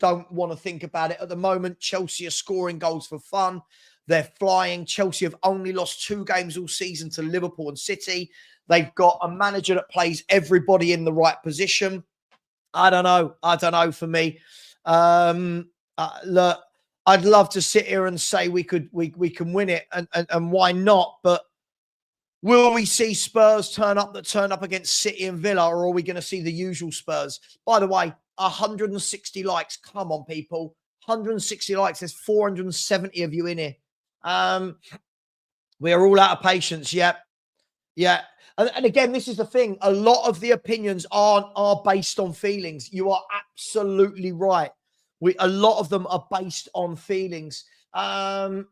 don't want to think about it at the moment. Chelsea are scoring goals for fun. They're flying. Chelsea have only lost 2 games all season to Liverpool and City. They've got a manager that plays everybody in the right position. I don't know for me. Look, I'd love to sit here and say we can win it and why not? But will we see Spurs turn up against City and Villa, or are we going to see the usual Spurs? By the way, 160 likes. Come on, people. 160 likes. There's 470 of you in here. We are all out of patience. Yep. Yeah. And again, this is the thing. A lot of the opinions are based on feelings. You are absolutely right. A lot of them are based on feelings. Luvia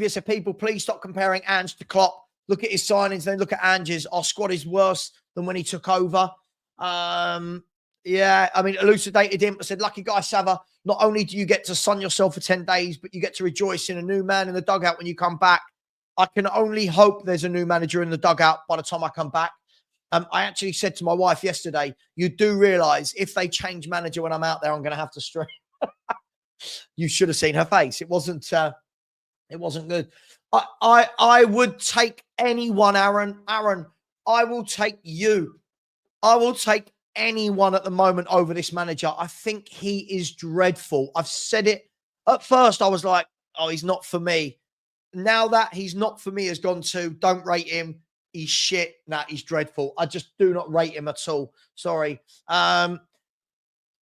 said, people, please stop comparing Ange to Klopp. Look at his signings, then look at Ange's. Our squad is worse than when he took over. Yeah, I mean, elucidated him. I said, lucky guy, Savva. Not only do you get to sun yourself for 10 days, but you get to rejoice in a new man in the dugout when you come back. I can only hope there's a new manager in the dugout by the time I come back. I actually said to my wife yesterday, you do realize if they change manager when I'm out there, I'm going to have to stream. You should have seen her face. It wasn't good. I would take anyone, Aaron. Aaron, I will take you. I will take anyone at the moment over this manager. I think he is dreadful. I've said it. At first, I was like, oh, he's not for me. Now that he's not for me has gone to, don't rate him. He's shit. Nah, he's dreadful. I just do not rate him at all. Sorry. Yeah,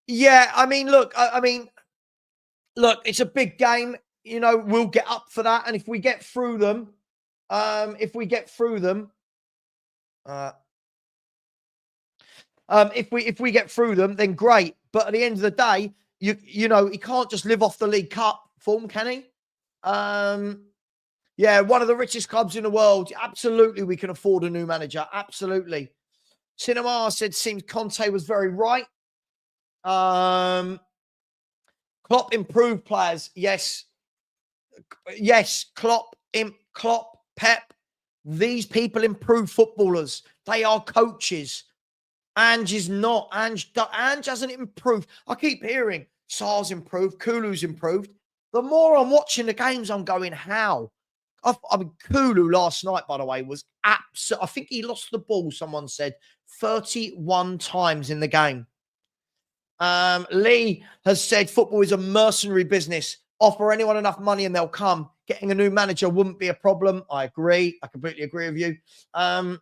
I mean, look, look, it's a big game. You know, we'll get up for that. And if we get through them, if we get through them, then great. But at the end of the day, you know, he can't just live off the League Cup form, can he? Yeah, one of the richest clubs in the world. Absolutely, we can afford a new manager. Absolutely. Cinema said, seems Conte was very right. Klopp improved players. Yes. Yes, Klopp, Pep. These people improve footballers. They are coaches. Ange is not. Ange hasn't improved. I keep hearing Sar's improved, Kulu's improved. The more I'm watching the games, I'm going, how? I mean, Kulu last night, by the way, was absolute. I think he lost the ball, someone said, 31 times in the game. Lee has said football is a mercenary business. Offer anyone enough money and they'll come. Getting a new manager wouldn't be a problem. I agree. I completely agree with you. Where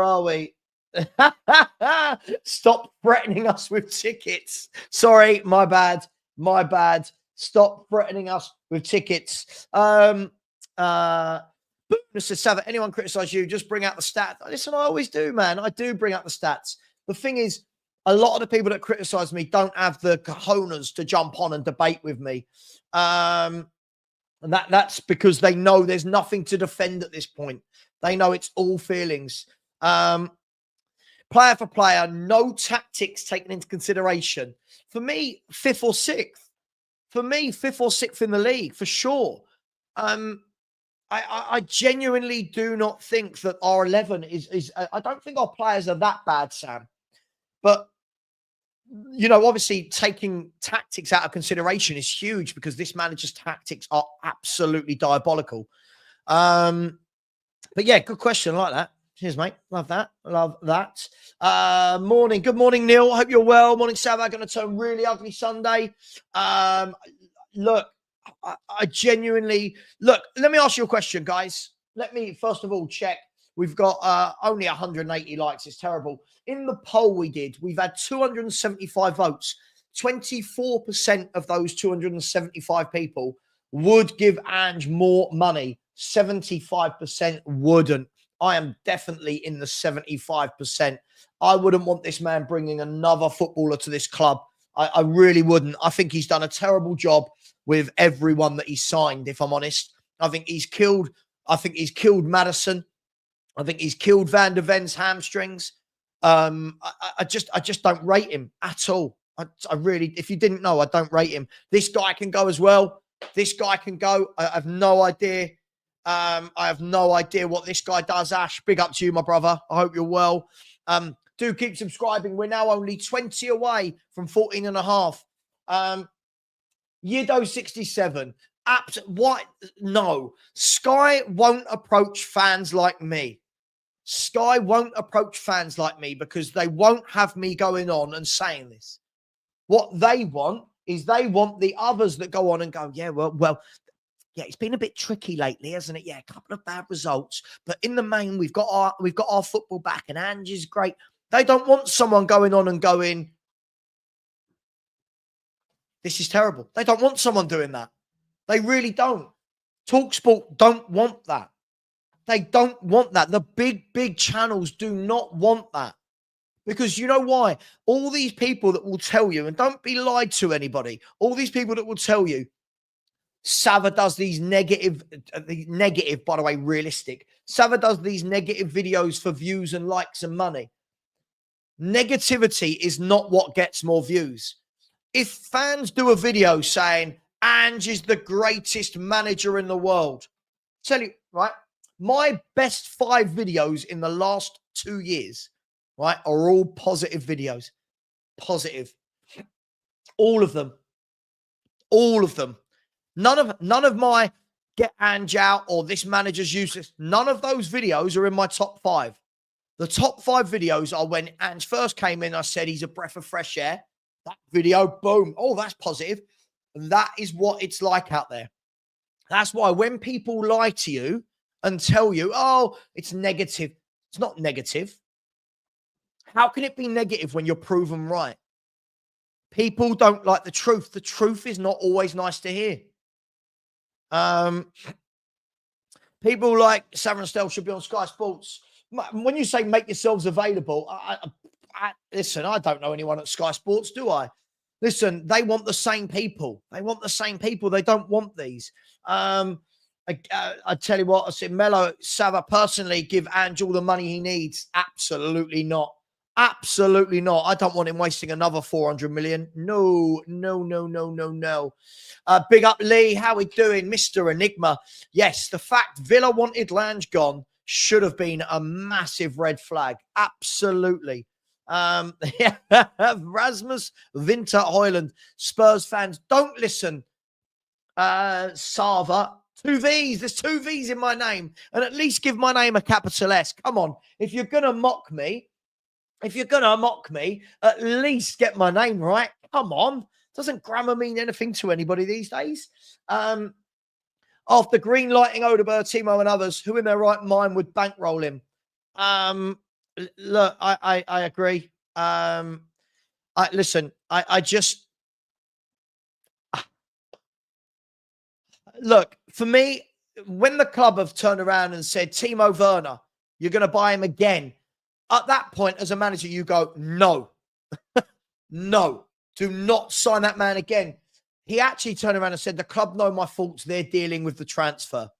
are we? Stop threatening us with tickets. Sorry, my bad. My bad. Stop threatening us with tickets. Mr. Savva, anyone criticize you, just bring out the stats. Listen, I always do, man. I do bring out the stats. The thing is, a lot of the people that criticize me don't have the cojones to jump on and debate with me. And that's because they know there's nothing to defend at this point. They know it's all feelings. Player for player, no tactics taken into consideration. For me, fifth or sixth. For me, fifth or sixth in the league, for sure. I genuinely do not think that our 11 is I don't think our players are that bad, Sam. But, you know, obviously taking tactics out of consideration is huge because this manager's tactics are absolutely diabolical. But yeah, good question. I like that. Cheers, mate. Love that. Love that. Morning. Good morning, Neil. Hope you're well. Morning, Savva. Going to turn really ugly Sunday. Look, I genuinely... Look, let me ask you a question, guys. Let me, first of all, check. We've got only 180 likes. It's terrible. In the poll we did, we've had 275 votes. 24% of those 275 people would give Ange more money. 75% wouldn't. I am definitely in the 75%. I wouldn't want this man bringing another footballer to this club. I really wouldn't. I think he's done a terrible job with everyone that he's signed, if I'm honest. I think he's killed Maddison. I think he's killed Van der Ven's hamstrings. I just don't rate him at all. I really, if you didn't know, I don't rate him. This guy can go as well. This guy can go. I have no idea. I have no idea what this guy does, Ash. Big up to you, my brother. I hope you're well. Do keep subscribing. We're now only 20 away from 14 and a half. Yido67. What? No. Sky won't approach fans like me. Sky won't approach fans like me because they won't have me going on and saying this. What they want is they want the others that go on and go, yeah, well, yeah, it's been a bit tricky lately, hasn't it? Yeah, a couple of bad results, but in the main, we've got our football back, and Ange is great. They don't want someone going on and going, this is terrible. They don't want someone doing that. They really don't. TalkSport don't want that. They don't want that. The big channels do not want that. Because you know why? All these people that will tell you, and don't be lied to anybody, all these people that will tell you, Savva does these negative, by the way, realistic. Savva does these negative videos for views and likes and money. Negativity is not what gets more views. If fans do a video saying, Ange is the greatest manager in the world, tell you, right, my best 5 videos in the last 2 years, right, are all positive videos. Positive. All of them. All of them. None of my get Ange out or this manager's useless. None of those videos are in my top 5. The top 5 videos are when Ange first came in. I said he's a breath of fresh air. That video, boom. Oh, that's positive. That is what it's like out there. That's why when people lie to you and tell you, oh, it's negative. It's not negative. How can it be negative when you're proven right? People don't like the truth. The truth is not always nice to hear. People like Savva and Stell should be on Sky Sports. When you say make yourselves available, listen, I don't know anyone at Sky Sports, do I? Listen, they want the same people. They want the same people. They don't want these. I tell you what, I said, Mello, Savva, personally, give Ange all the money he needs. Absolutely not. Absolutely not. I don't want him wasting another 400 million. No. Big up, Lee. How we doing? Mr. Enigma. Yes, the fact Villa wanted Lange gone should have been a massive red flag. Absolutely. Rasmus Winter Hoyland. Spurs fans, don't listen. Savva. 2 V's. There's 2 V's in my name. And at least give my name a capital S. Come on. If you're going to mock me, at least get my name right. Come on. Doesn't grammar mean anything to anybody these days? After green lighting Odegaard, Timo and others, who in their right mind would bankroll him? Look, I agree. Look, for me, when the club have turned around and said, Timo Werner, you're going to buy him again. At that point, as a manager, you go, no, no, do not sign that man again. He actually turned around and said, the club know my faults. They're dealing with the transfer.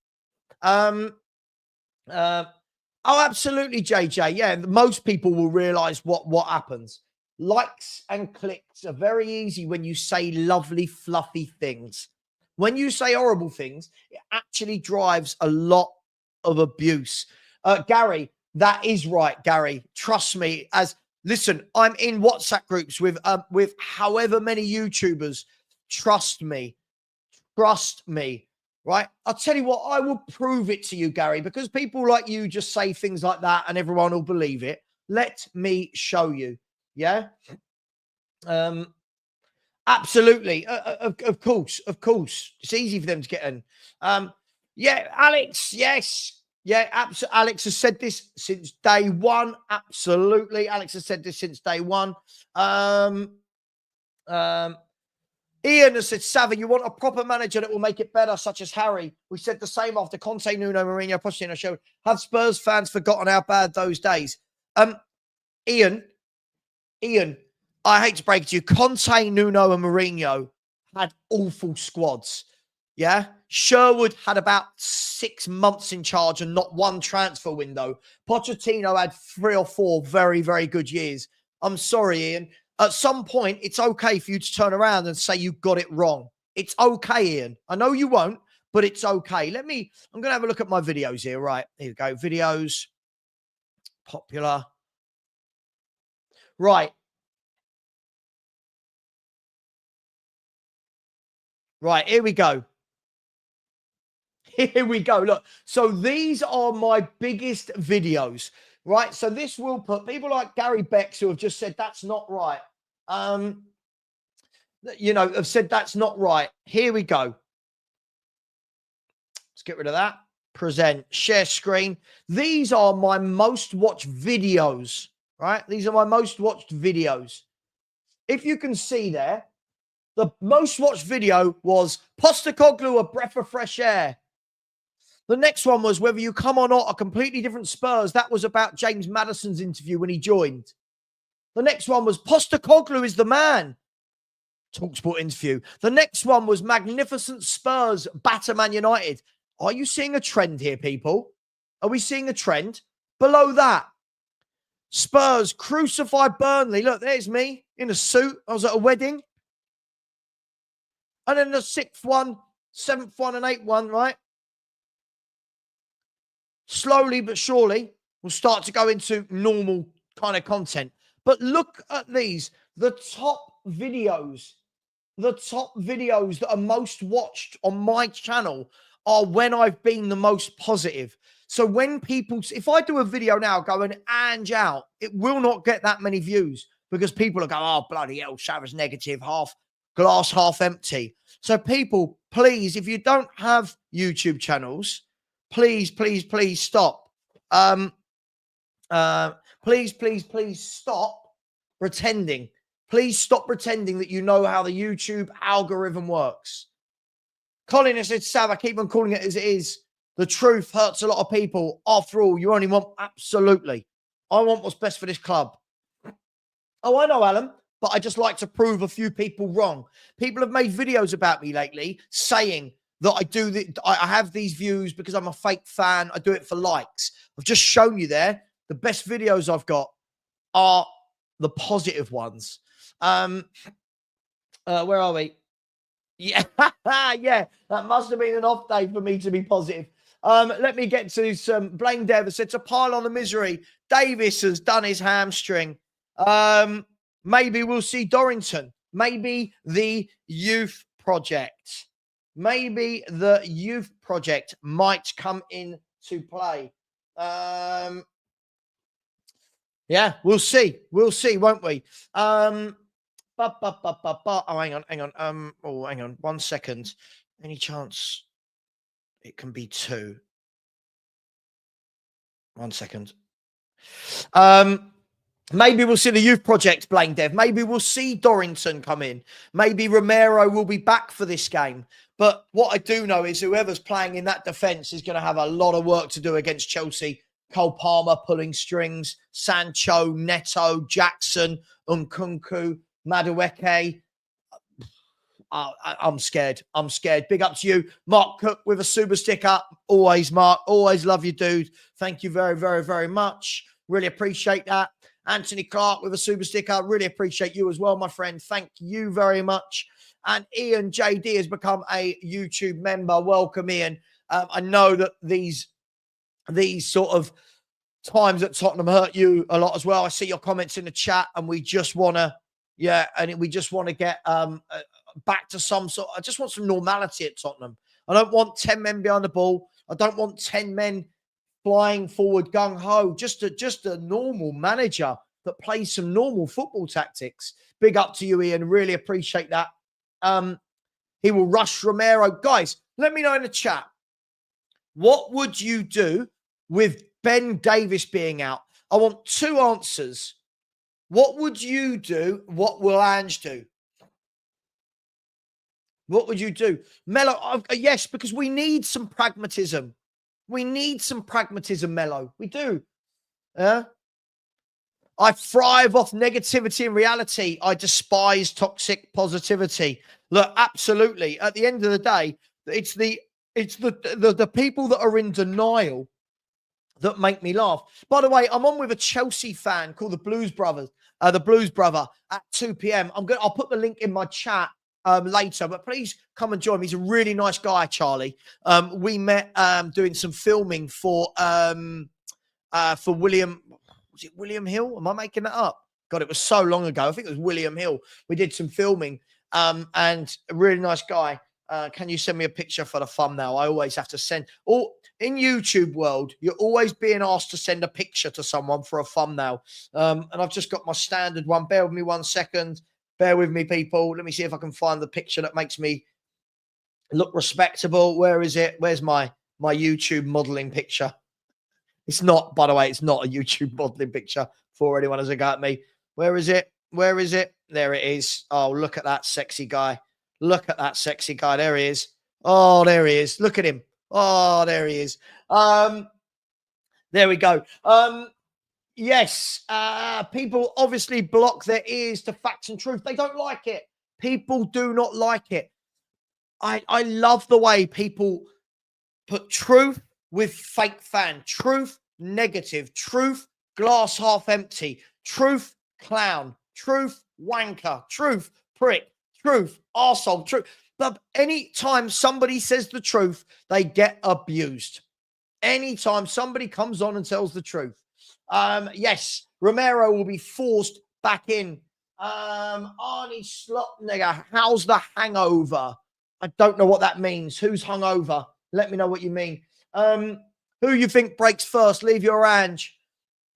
Oh, absolutely, JJ. Yeah, most people will realize what happens. Likes and clicks are very easy when you say lovely, fluffy things. When you say horrible things, it actually drives a lot of abuse. Gary, that is right, Gary. Trust me. Listen, I'm in WhatsApp groups with however many YouTubers. Trust me. right? I'll tell you what, I will prove it to you, Gary, because people like you just say things like that and everyone will believe it. Let me show you. Yeah. Absolutely. Of course. Of course. It's easy for them to get in. Yeah, Alex. Yes. Yeah, Alex has said this since day one. Absolutely. Alex has said this since day one. Ian has said, Savva, you want a proper manager that will make it better, such as Harry. We said the same after Conte, Nuno, Mourinho, Pochettino showed. Have Spurs fans forgotten how bad those days? Ian, I hate to break it to you. Conte, Nuno, and Mourinho had awful squads. Yeah. Sherwood had about 6 months in charge and not one transfer window. Pochettino had 3 or 4 very, very good years. I'm sorry, Ian. At some point, it's okay for you to turn around and say you got it wrong. It's okay, Ian. I know you won't, but it's okay. I'm going to have a look at my videos here. Right. Here we go. Videos. Popular. Right. Right. Here we go. Here we go. Look. So these are my biggest videos. Right. So this will put people like Gary Becks who have just said that's not right. Have said that's not right. Here we go. Let's get rid of that. Present, share screen. These are my most watched videos, right? These are my most watched videos. If you can see there, the most watched video was Postecoglou, a breath of fresh air. The next one was whether you come or not, a completely different Spurs. That was about James Maddison's interview when he joined. The next one was Postecoglou is the man. TalkSport interview. The next one was magnificent Spurs batter Man United. Are you seeing a trend here, people? Are we seeing a trend? Below that, Spurs crucify Burnley. Look, there's me in a suit. I was at a wedding. And then the 6th one, 7th one, and 8th one, right? Slowly but surely, we'll start to go into normal kind of content. But look at these. The top videos that are most watched on my channel are when I've been the most positive. So when people, if I do a video now going Ange out, it will not get that many views because people are going, oh, bloody hell, Savva's negative, glass half empty. So people, please, if you don't have YouTube channels, please stop. Please stop pretending. Please stop pretending that you know how the YouTube algorithm works. Colin has said, Savva, keep on calling it as it is. The truth hurts a lot of people. After all, you only want, absolutely. I want what's best for this club. Oh, I know, Alan, but I just like to prove a few people wrong. People have made videos about me lately saying that I have these views because I'm a fake fan. I do it for likes. I've just shown you there. The best videos I've got are the positive ones. Where are we? Yeah, yeah, that must have been an off day for me to be positive. Let me get to some. Blaine Dev said to pile on the misery. Davis has done his hamstring. Maybe we'll see Dorrington. Maybe the youth project. Maybe the youth project might come into play. Yeah, we'll see. We'll see, won't we? Oh, hang on. Hang on. 1 second. Any chance it can be 2? 1 second. Maybe we'll see the youth project, Blaine Dev. Maybe we'll see Dorrington come in. Maybe Romero will be back for this game. But what I do know is whoever's playing in that defence is going to have a lot of work to do against Chelsea. Cole Palmer pulling strings, Sancho, Neto, Jackson, Nkunku, Madueke. I'm scared. I'm scared. Big up to you. Mark Cook with a super sticker. Always, Mark. Always love you, dude. Thank you very, very, very much. Really appreciate that. Anthony Clark with a super sticker. Really appreciate you as well, my friend. Thank you very much. And Ian JD has become a YouTube member. Welcome, Ian. I know that these sort of times at Tottenham hurt you a lot as well. I see your comments in the chat, and we just want to, we just want to get back to some sort. I just want some normality at Tottenham. I don't want 10 men behind the ball. I don't want 10 men flying forward gung-ho. Just a normal manager that plays some normal football tactics. Big up to you, Ian. Really appreciate that. He will rush Romero. Guys, let me know in the chat. What would you do with Ben Davies being out? I want 2 answers. What would you do? What will Ange do? What would you do? Mello, yes, because we need some pragmatism. We need some pragmatism, Mello. We do. I thrive off negativity and reality. I despise toxic positivity. Look, absolutely. At the end of the day, it's the people that are in denial that make me laugh. By the way, I'm on with a Chelsea fan called the Blues Brother at 2 p.m. I'll put the link in my chat later, but please come and join me. He's a really nice guy, Charlie. We met doing some filming for William. Was it William Hill? Am I making that up? God, it was so long ago. I think it was William Hill. We did some filming, and a really nice guy. Can you send me a picture for the thumbnail? I always have to send. In YouTube world, you're always being asked to send a picture to someone for a thumbnail. And I've just got my standard one. Bear with me 1 second. Bear with me, people. Let me see if I can find the picture that makes me look respectable. Where is it? Where's my YouTube modeling picture? It's not, by the way, it's not a YouTube modeling picture for anyone as a go at me. Where is it? Where is it? There it is. Oh, look at that sexy guy. Look at that sexy guy. There he is. Oh, there he is. Look at him. Oh, there he is. There we go. Yes, people obviously block their ears to facts and truth. They don't like it. People do not like it. I love the way people put truth with fake fan, truth negative, truth glass half empty, truth clown, truth wanker, truth prick, truth arsehole, truth. But anytime somebody says the truth, they get abused. Anytime somebody comes on and tells the truth. Yes, Romero will be forced back in. Arnie Slotnigger, how's the hangover? I don't know what that means. Who's hungover? Let me know what you mean. Who you think breaks first? Levy or Ange?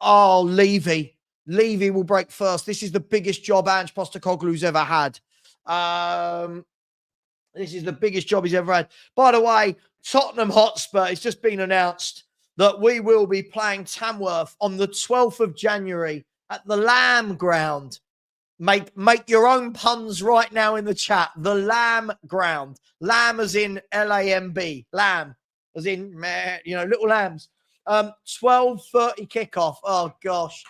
Oh, Levy. Levy will break first. This is the biggest job Ange Postecoglou's ever had. This is the biggest job he's ever had. By the way, Tottenham Hotspur, it's just been announced that we will be playing Tamworth on the 12th of January at the Lamb Ground. Make your own puns right now in the chat. The Lamb Ground. Lamb as in L-A-M-B. Lamb as in, little lambs. 12:30 kickoff. Oh, gosh.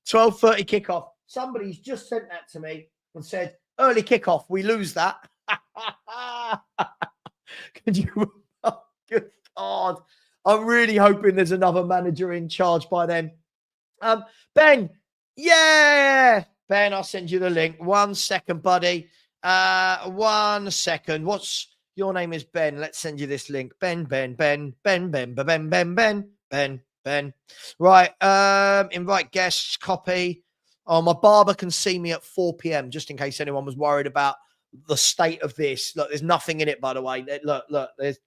12:30 kickoff. Somebody's just sent that to me and said, early kickoff, we lose that. Could you? Oh, good God. I'm really hoping there's another manager in charge by then. Ben. Yeah. Ben, I'll send you the link. 1 second, buddy. 1 second. What's your name is Ben. Let's send you this link. Ben. Right. Invite guests, copy. Oh, my barber can see me at 4 p.m. just in case anyone was worried about the state of this. Look, there's nothing in it, by the way. Look, there's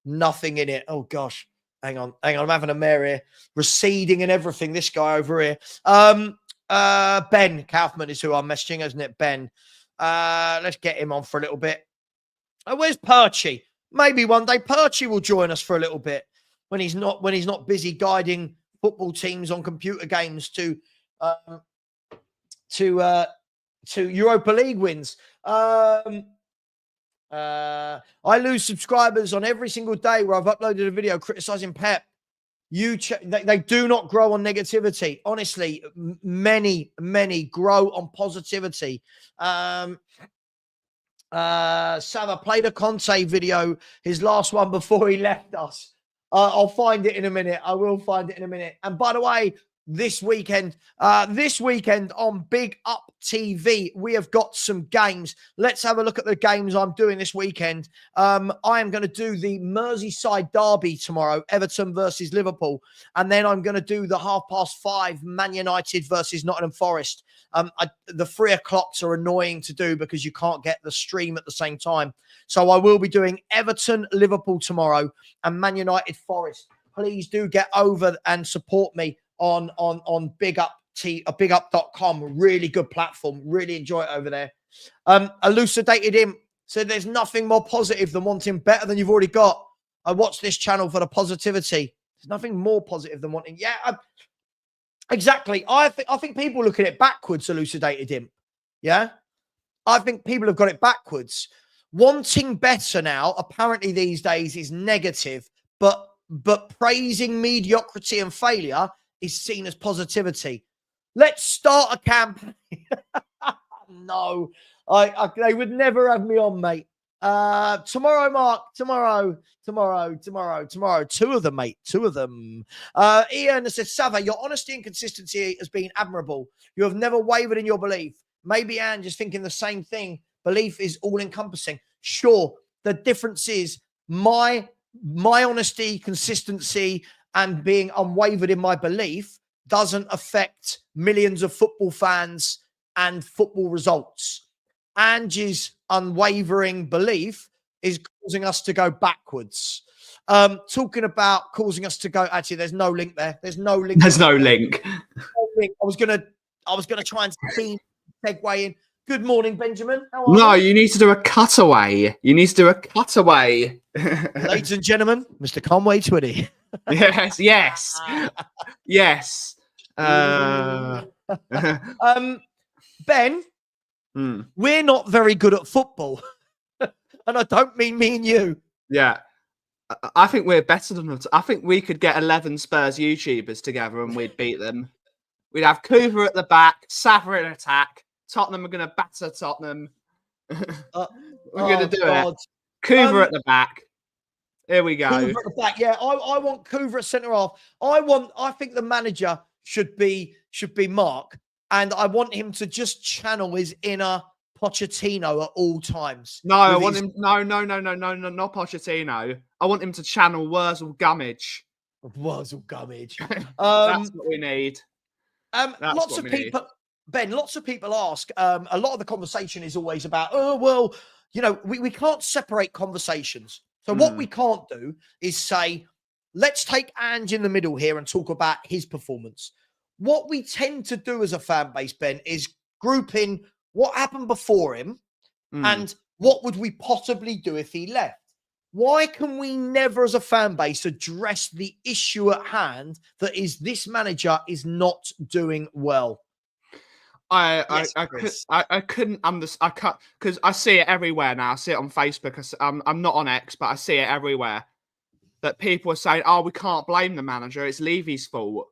nothing in it. Oh, gosh. Hang on. I'm having a mare here. Receding and everything. This guy over here. Ben Kaufman is who I'm messaging, isn't it? Ben. Let's get him on for a little bit. Where's Perchy? Maybe one day Perchy will join us for a little bit when he's not busy guiding football teams on computer games to Europa League wins. I lose subscribers on every single day where I've uploaded a video criticizing Pep. They do not grow on negativity. Honestly, many grow on positivity. Savva played a Conte video, his last one before he left us. I'll find it in a minute. I will find it in a minute. And by the way, this weekend. This weekend on Big Up TV, we have got some games. Let's have a look at the games I'm doing this weekend. I am going to do the Merseyside derby tomorrow, Everton versus Liverpool, and then I'm going to do the 5:30 Man United versus Nottingham Forest. The 3 o'clocks are annoying to do because you can't get the stream at the same time. So I will be doing Everton, Liverpool tomorrow, and Man United Forest. Please do get over and support me on bigup.com. Really good platform. Really enjoy it over there. Elucidated him. Said there's nothing more positive than wanting better than you've already got. I watch this channel for the positivity. There's nothing more positive than wanting. Yeah, exactly. I think people look at it backwards. Elucidated him. Yeah, I think people have got it backwards. Wanting better now, apparently these days, is negative, but praising mediocrity and failure is seen as positivity. Let's start a campaign. No, they would never have me on, mate. Tomorrow, Mark. Tomorrow. 2 of them, mate. 2 of them. Ian says, Savva, your honesty and consistency has been admirable. You have never wavered in your belief. Maybe Ange is thinking the same thing. Belief is all-encompassing. Sure, the difference is my honesty, consistency, and being unwavered in my belief doesn't affect millions of football fans and football results. Ange's unwavering belief is causing us to go backwards. Talking about causing us to go, actually, there's no link there. There's no link. There's no link. I was gonna try and segue in. Good morning, Benjamin. How are No, you? you need to do a cutaway. Ladies and gentlemen, Mr. Conway Twitty. Yes. Ben, we're not very good at football. And I don't mean me and you. Yeah. I think we're better than them. I think we could get 11 Spurs YouTubers together and we'd beat them. We'd have Coover at the back, Savva in attack. Tottenham are going to batter Tottenham. We're going to do it. Coover at the back. Here we go. Coover at the back. Yeah, I want Coover at centre half. I think the manager should be Mark, and I want him to just channel his inner Pochettino at all times. No, I want him. No, not Pochettino. I want him to channel Wurzel Gummidge. Wurzel Gummidge. That's what we need. Lots of people, Ben. Lots of people ask. A lot of the conversation is always about, oh well, we can't separate conversations. So what we can't do is say, let's take Ange in the middle here and talk about his performance. What we tend to do as a fan base, Ben, is group in what happened before him and what would we possibly do if he left. Why can we never, as a fan base, address the issue at hand that is this manager is not doing well? I couldn't understand. I can't, because I see it everywhere now. I see it on Facebook. I'm not on X, but I see it everywhere that people are saying, "Oh, we can't blame the manager. It's Levy's fault."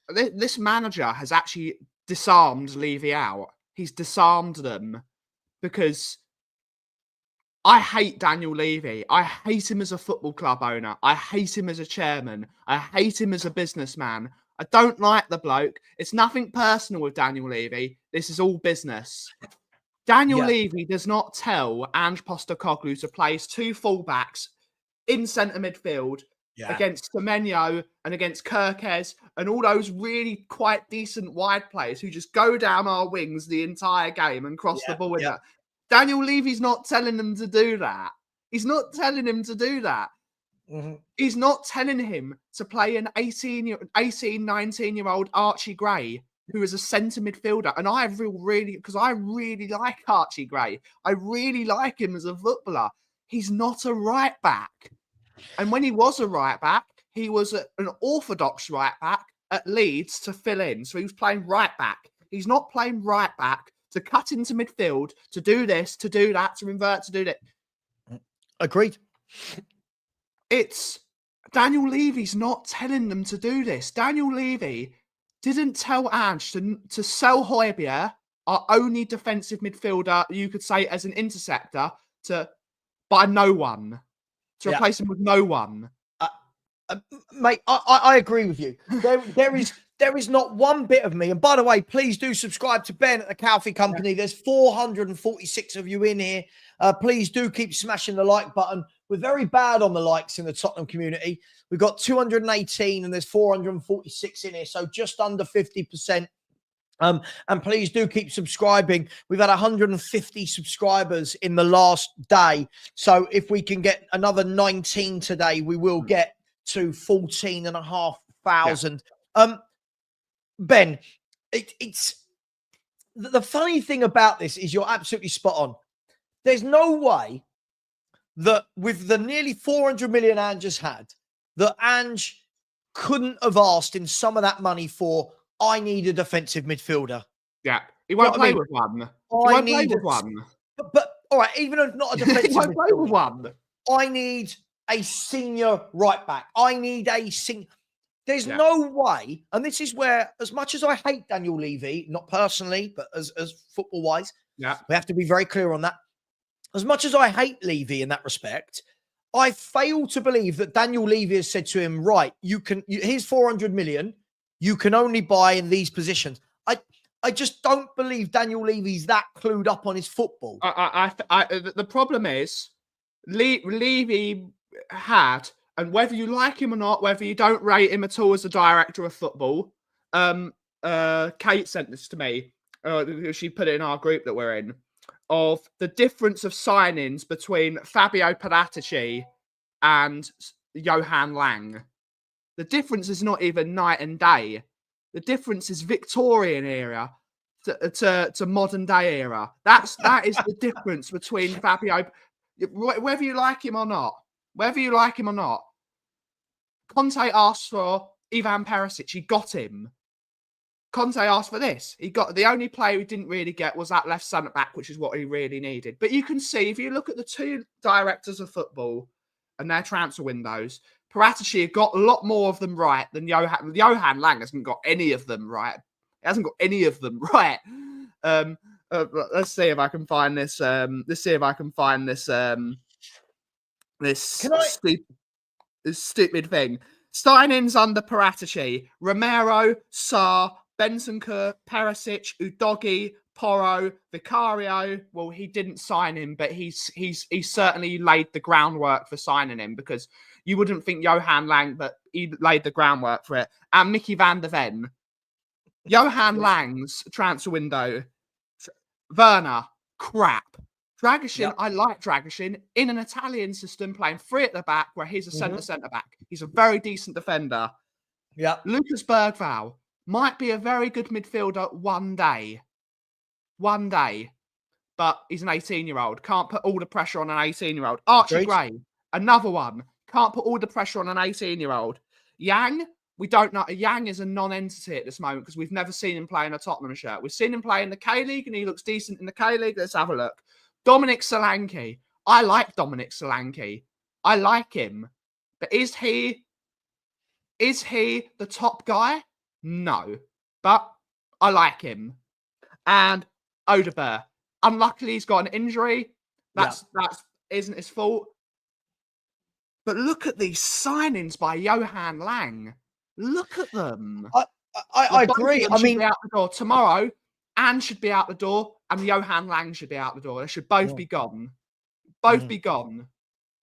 This manager has actually disarmed Levy out. He's disarmed them because I hate Daniel Levy. I hate him as a football club owner. I hate him as a chairman. I hate him as a businessman. I don't like the bloke. It's nothing personal with Daniel Levy. This is all business. Daniel Levy does not tell Ange Postecoglou to place 2 fullbacks in centre midfield against Semenyo and against Kirkes and all those really quite decent wide players who just go down our wings the entire game and cross the ball with that. Daniel Levy's not telling them to do that. He's not telling him to do that. He's not telling him to play an 18, 19-year-old Archie Gray, who is a centre midfielder. And I really like Archie Gray. I really like him as a footballer. He's not a right back. And when he was a right back, he was an orthodox right back at Leeds to fill in. So he was playing right back. He's not playing right back to cut into midfield, to do this, to do that, to invert, to do that. Agreed. It's Daniel Levy's not telling them to do this. Daniel Levy didn't tell Ange to sell Højbjerg, our only defensive midfielder, you could say, as an interceptor, to buy no one, to replace him with no one. Mate, I agree with you. There is not one bit of me. And by the way, please do subscribe to Ben at the Calfee Company. There's 446 of you in here. Please do keep smashing the like button. We're very bad on the likes in the Tottenham community. We've got 218 and there's 446 in here. So just under 50%. And please do keep subscribing. We've had 150 subscribers in the last day. So if we can get another 19 today, we will get to 14,500. Ben, it's the funny thing about this is you're absolutely spot on. There's no way that with the nearly 400 million Ange has had, that Ange couldn't have asked in some of that money for, I need a defensive midfielder. Yeah, he won't play with one. He won't play with one. But all right, even if not a defensive he won't play with one. I need a senior right back. I need a senior. There's no way, and this is where, as much as I hate Daniel Levy, not personally, but as football wise, we have to be very clear on that. As much as I hate Levy in that respect, I fail to believe that Daniel Levy has said to him, right, here's 400 million. You can only buy in these positions. I just don't believe Daniel Levy's that clued up on his football. The problem is, Levy had, and whether you like him or not, whether you don't rate him at all as a director of football, Kate sent this to me. She put it in our group that we're in, of the difference of signings between Fabio Paratici and Johan Lang. The difference is not even night and day. The difference is Victorian era to modern day era. That is the difference between Fabio. Whether you like him or not, Conte asked for Ivan Perisic. He got him. Conte asked for this. He got the only player he didn't really get was that left centre back, which is what he really needed. But you can see if you look at the two directors of football and their transfer windows, Paratici got a lot more of them right than Johan. Johan Lang hasn't got any of them right. He hasn't got any of them right. Let's see if I can find this. This stupid thing. Signings under Paratici: Romero, Sarr, Bentancur, Perisic, Udogi, Porro, Vicario. Well, he didn't sign him, but he's certainly laid the groundwork for signing him, because you wouldn't think Johan Lang, but he laid the groundwork for it. And Mickey van der Ven. Johan Lang's transfer window. Werner, crap. Dragishin, I like Dragishin in an Italian system, playing three at the back where he's a centre back. He's a very decent defender. Yeah. Lucas Bergvall might be a very good midfielder one day. But he's an 18-year-old. Can't put all the pressure on an 18-year-old. Archie Gray, another one. Can't put all the pressure on an 18-year-old. Yang, we don't know. Yang is a non-entity at this moment because we've never seen him play in a Tottenham shirt. We've seen him play in the K-League and he looks decent in the K-League. Let's have a look. Dominic Solanke. I like Dominic Solanke. I like him. But is he the top guy? No. But I like him. And Odegaard. Unluckily, he's got an injury. That isn't his fault. But look at these signings by Johan Lang. Look at them. I agree. I mean, be out the door tomorrow. Ange should be out the door, and Johan Lang should be out the door. They should both be gone. Be gone.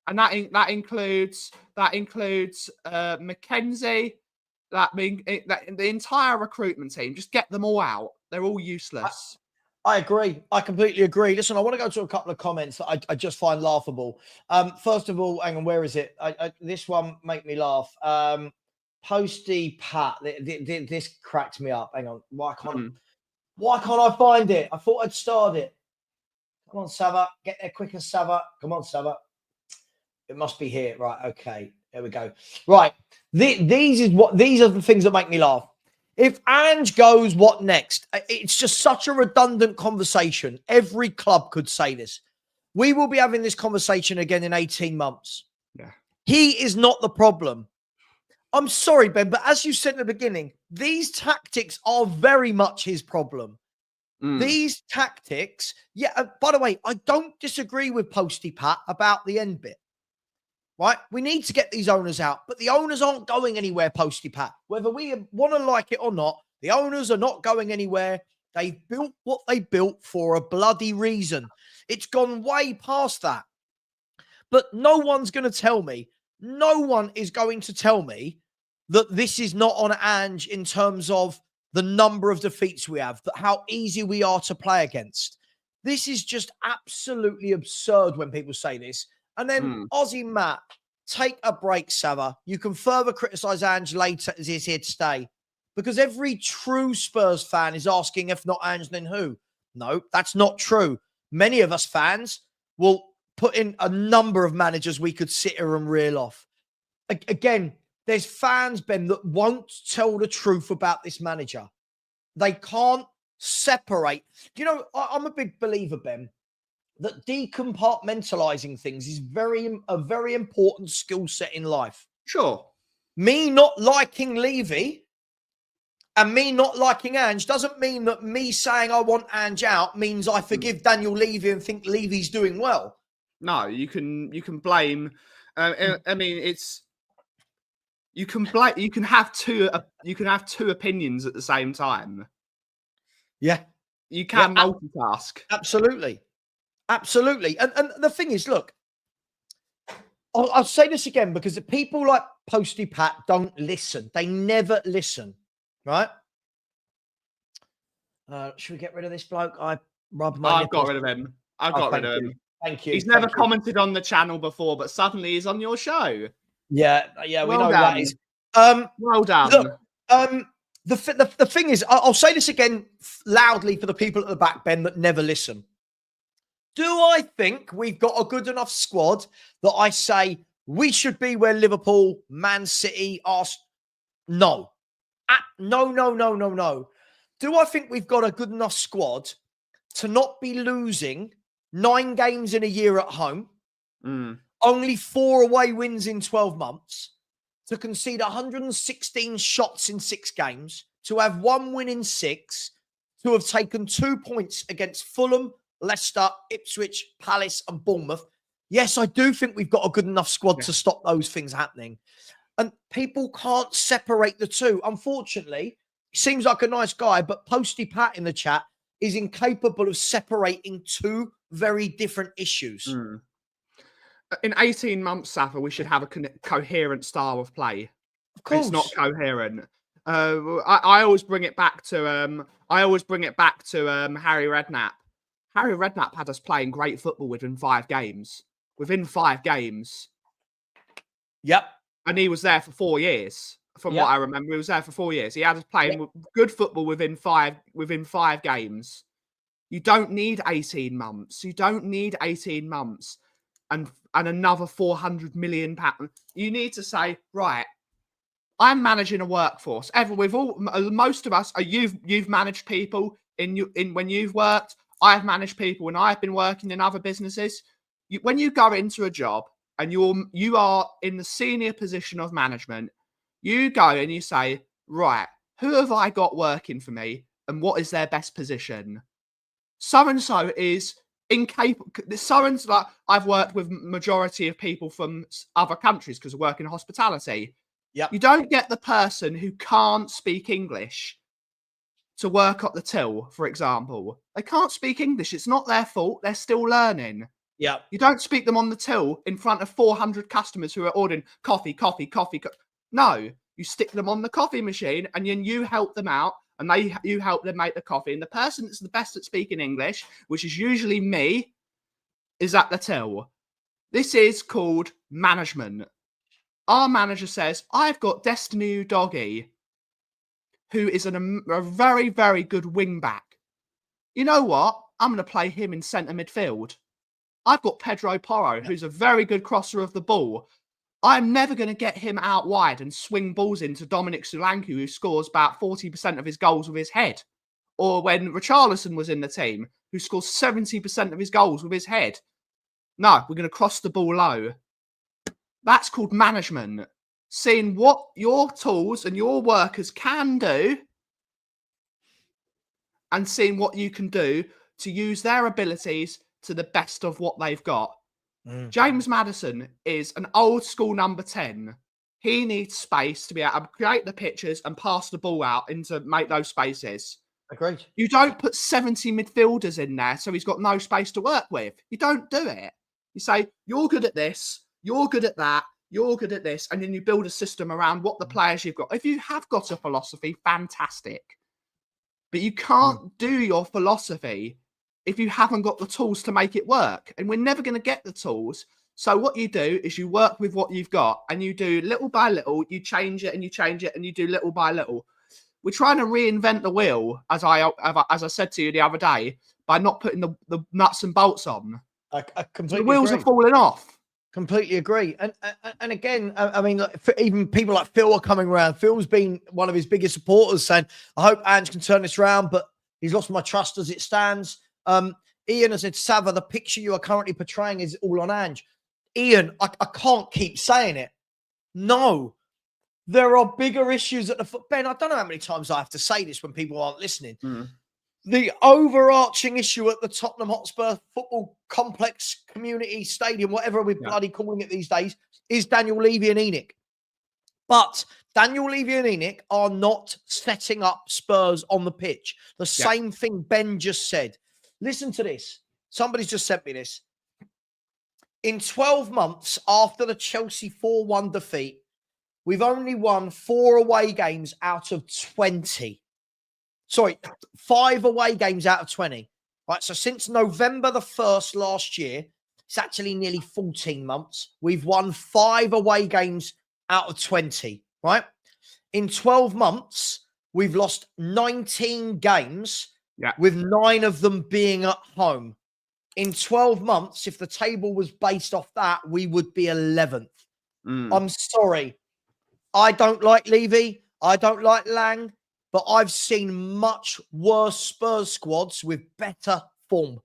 And that includes Mackenzie. The entire recruitment team. Just get them all out. They're all useless. I agree. I completely agree. Listen, I want to go to a couple of comments that I just find laughable. First of all, hang on, where is it? This one make me laugh. Posty Pat. This cracks me up. Hang on. Why can't I find it? I thought I'd start it. Come on, Savva. Get there quicker, Savva. Come on, Savva. It must be here. Right. Okay. There we go. Right. These are the things that make me laugh. If Ange goes, what next? It's just such a redundant conversation. Every club could say this. We will be having this conversation again in 18 months. Yeah. He is not the problem. I'm sorry, Ben, but as you said in the beginning, these tactics are very much his problem. These tactics, by the way, I don't disagree with Posty Pat about the end bit. right? We need to get these owners out, but the owners aren't going anywhere, Posty Pat. Whether we want to like it or not, the owners are not going anywhere. They've built what they built for a bloody reason. It's gone way past that. But no one's going to tell me, no one is going to tell me that this is not on Ange in terms of the number of defeats we have, that how easy we are to play against. This is just absolutely absurd when people say this. And then Aussie Matt, take a break, Savva. You can further criticise Ange later as he's here to stay. Because every true Spurs fan is asking, if not Ange, then who? No, that's not true. Many of us fans will put in a number of managers we could sit here and reel off. Again, there's fans, Ben, that won't tell the truth about this manager. They can't separate. You know, I'm a big believer, Ben, that decompartmentalizing things is a very important skill set in life. Sure. Me not liking Levy and me not liking Ange doesn't mean that me saying I want Ange out means I forgive Daniel Levy and think Levy's doing well. No, you can blame. I mean, it's you can blame. You can have two opinions at the same time. Yeah, you can multitask. Absolutely. And the thing is, look, I'll say this again because the people like Posty Pat don't listen. They never listen, right? Should we get rid of this bloke? I've got rid of him. I've got rid of him. Thank you. He's never commented on the channel before, but suddenly he's on your show. Yeah, well we know done. that is. Well done. Look, the thing is, I'll say this again loudly for the people at the back, Ben, that never listen. Do I think we've got a good enough squad that I say we should be where Liverpool, Man City, Arsenal? No. No. Do I think we've got a good enough squad to not be losing 9 games in a year at home, only 4 away wins in 12 months, to concede 116 shots in 6 games, to have 1 win in 6, to have taken 2 points against Fulham, Leicester, Ipswich, Palace and Bournemouth? Yes, I do think we've got a good enough squad to stop those things happening. And people can't separate the two. Unfortunately, he seems like a nice guy, but Posty Pat in the chat is incapable of separating two very different issues. In 18 months, Savva, we should have a coherent style of play. Of course. It's not coherent. I always bring it back to Harry Redknapp. Harry Redknapp had us playing great football within 5 games. Within 5 games. Yep. And he was there for 4 years. From what I remember, he was there for 4 years. He had us playing good football within 5 games. You don't need 18 months. You don't need 18 months and another 400 million pounds. You need to say, right, I'm managing a workforce. Most of us are you've managed people in when you've worked. I've managed people when I've been working in other businesses. When you go into a job and you are in the senior position of management, you go and you say, right, who have I got working for me and what is their best position? So-and-so is incapable. So-and-so, like, I've worked with majority of people from other countries because I work in hospitality. Yep. You don't get the person who can't speak English to work at the till, for example. They can't speak English. It's not their fault. They're still learning. Yeah. You don't speak them on the till in front of 400 customers who are ordering coffee. No, you stick them on the coffee machine and then you help them out and you help them make the coffee. And the person that's the best at speaking English, which is usually me, is at the till. This is called management. Our manager says, I've got Destiny Udogie, who is a very, very good wing back. You know what? I'm going to play him in centre midfield. I've got Pedro Porro, who's a very good crosser of the ball. I'm never going to get him out wide and swing balls into Dominic Solanke, who scores about 40% of his goals with his head. Or when Richarlison was in the team, who scores 70% of his goals with his head. No, we're going to cross the ball low. That's called management. Seeing what your tools and your workers can do and seeing what you can do to use their abilities to the best of what they've got. James Maddison is an old school number 10. He needs space to be able to create the pitches and pass the ball out and to make those spaces. Agreed. You don't put 70 midfielders in there so he's got no space to work with. You don't do it. You say, you're good at this, you're good at that, you're good at this, and then you build a system around what the players you've got. If you have got a philosophy, fantastic. But you can't do your philosophy if you haven't got the tools to make it work. And we're never going to get the tools. So what you do is you work with what you've got and you do little by little, you change it and you change it and you do little by little. We're trying to reinvent the wheel, as I said to you the other day, by not putting the nuts and bolts on. I completely the wheels agree. are falling off. Completely agree. And again, I mean, even people like Phil are coming around. Phil's been one of his biggest supporters, saying, I hope Ange can turn this around, but he's lost my trust as it stands. Ian has said, Savva, the picture you are currently portraying is all on Ange. Ian, I can't keep saying it. No, there are bigger issues at the foot. Ben, I don't know how many times I have to say this when people aren't listening. The overarching issue at the Tottenham Hotspur Football Complex Community Stadium, whatever we're bloody calling it these days, is Daniel Levy and ENIC. But Daniel Levy and ENIC are not setting up Spurs on the pitch. The same thing Ben just said. Listen to this. Somebody's just sent me this. In 12 months after the Chelsea 4-1 defeat, we've only won 4 away games out of 20. Sorry, 5 away games out of 20. Right, so since November the 1st last year, it's actually nearly 14 months. We've won 5 away games out of 20, right? In 12 months, we've lost 19 games, with 9 of them being at home. In 12 months, if the table was based off that, we would be 11th. I'm sorry. I don't like Levy. I don't like Lang. But I've seen much worse Spurs squads with better form.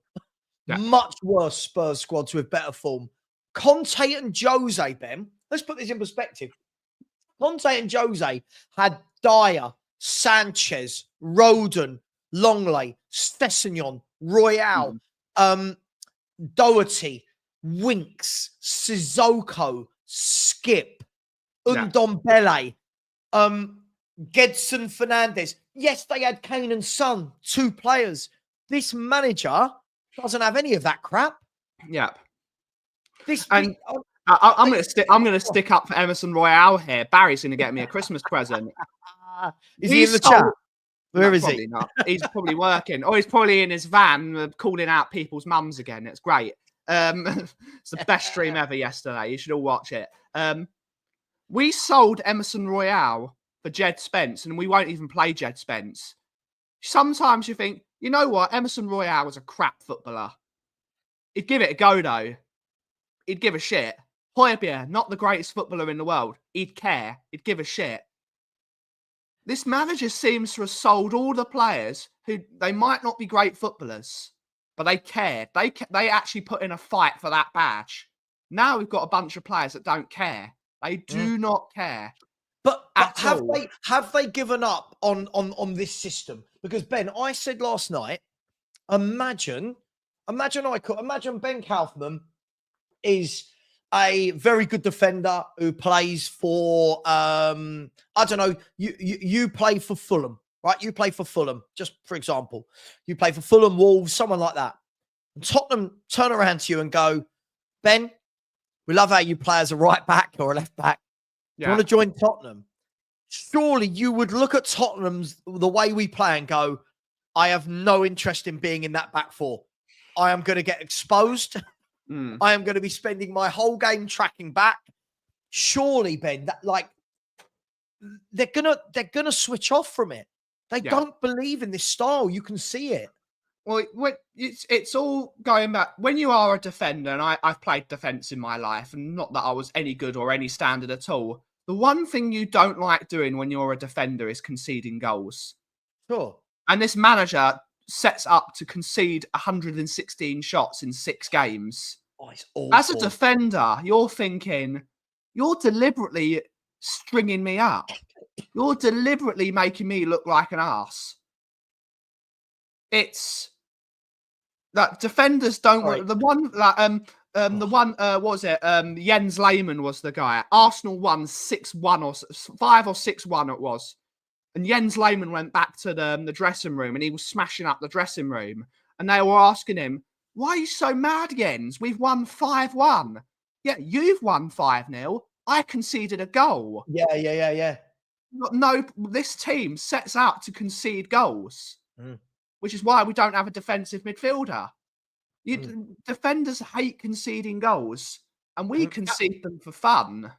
Much worse Spurs squads with better form. Conte and Jose, Ben, let's put this in perspective. Conte and Jose had Dyer, Sanchez, Rodon, Longley, Stessignon, Royale, Doherty, Winks, Sissoko, Skip, Ndombele, Gedson Fernandez. Yes, they had Kane and Son, 2 players. This manager doesn't have any of that crap. I'm going to stick up for Emerson Royale here. Barry's going to get me a Christmas present. Is he in the chat? Where is he? Not. He's probably working. Or he's probably in his van calling out people's mums again. It's great. It's the best stream ever yesterday. You should all watch it. We sold Emerson Royale for Jed Spence, and we won't even play Jed Spence. Sometimes you think, you know what? Emerson Royale was a crap footballer. He'd give it a go, though. He'd give a shit. Højbjerg, not the greatest footballer in the world. He'd care. He'd give a shit. This manager seems to have sold all the players who they might not be great footballers, but they care. They actually put in a fight for that badge. Now we've got a bunch of players that don't care. They do not care. But have they given up on this system? Because Ben, I said last night, imagine Ben Kaufman is a very good defender who plays for I don't know, you play for Fulham, right? You play for Fulham, just for example. You play for Fulham, Wolves, someone like that. And Tottenham turn around to you and go, Ben, we love how you play as a right back or a left back. You want to join Tottenham? Surely you would look at Tottenham's, the way we play, and go, I have no interest in being in that back four. I am going to get exposed. I am going to be spending my whole game tracking back. Surely, Ben, that they're gonna switch off from it. They don't believe in this style. You can see it. Well, it's all going back. When you are a defender, and I've played defence in my life, and not that I was any good or any standard at all. The one thing you don't like doing when you're a defender is conceding goals. Sure. And this manager sets up to concede 116 shots in 6 games. Oh, it's awful. As a defender, you're thinking, you're deliberately stringing me up. You're deliberately making me look like an arse. It's that defenders don't. Right. The one that The one, what was it? Jens Lehmann was the guy. Arsenal won 6-1 or 5 or 6-1 it was. And Jens Lehmann went back to the dressing room and he was smashing up the dressing room. And they were asking him, why are you so mad, Jens? We've won 5-1. Yeah, you've won 5-0. I conceded a goal. Yeah. No, this team sets out to concede goals, which is why we don't have a defensive midfielder. Defenders hate conceding goals, and we concede them for fun.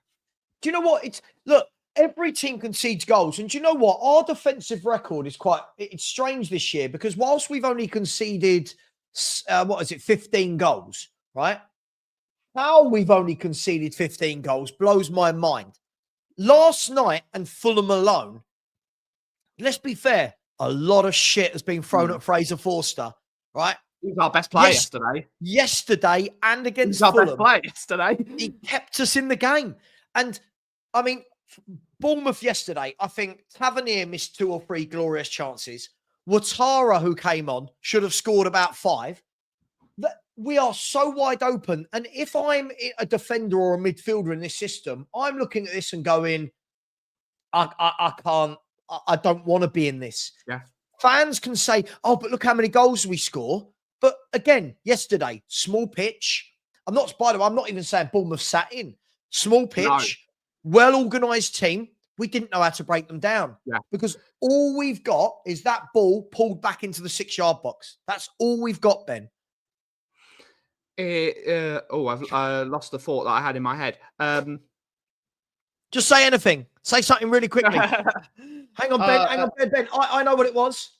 Do you know what? Look, every team concedes goals, and do you know what? Our defensive record is it's strange this year because whilst we've only conceded 15 goals, right? How we've only conceded 15 goals blows my mind. Last night and Fulham alone, let's be fair, a lot of shit has been thrown at Fraser Forster, right? He was our best player yesterday. Yesterday and against Fulham. Fulham. Best player yesterday. He kept us in the game. And, I mean, Bournemouth yesterday, I think Tavernier missed 2 or 3 glorious chances. Ouattara, who came on, should have scored about 5. We are so wide open. And if I'm a defender or a midfielder in this system, I'm looking at this and going, I don't want to be in this. Yeah. Fans can say, oh, but look how many goals we score. But again, yesterday, small pitch. I'm not even saying Bournemouth sat in. Small pitch, well-organised team. We didn't know how to break them down. Yeah. Because all we've got is that ball pulled back into the 6-yard box. That's all we've got, Ben. I've lost the thought that I had in my head. Just say anything. Say something really quickly. Hang on, Ben. Ben. I know what it was.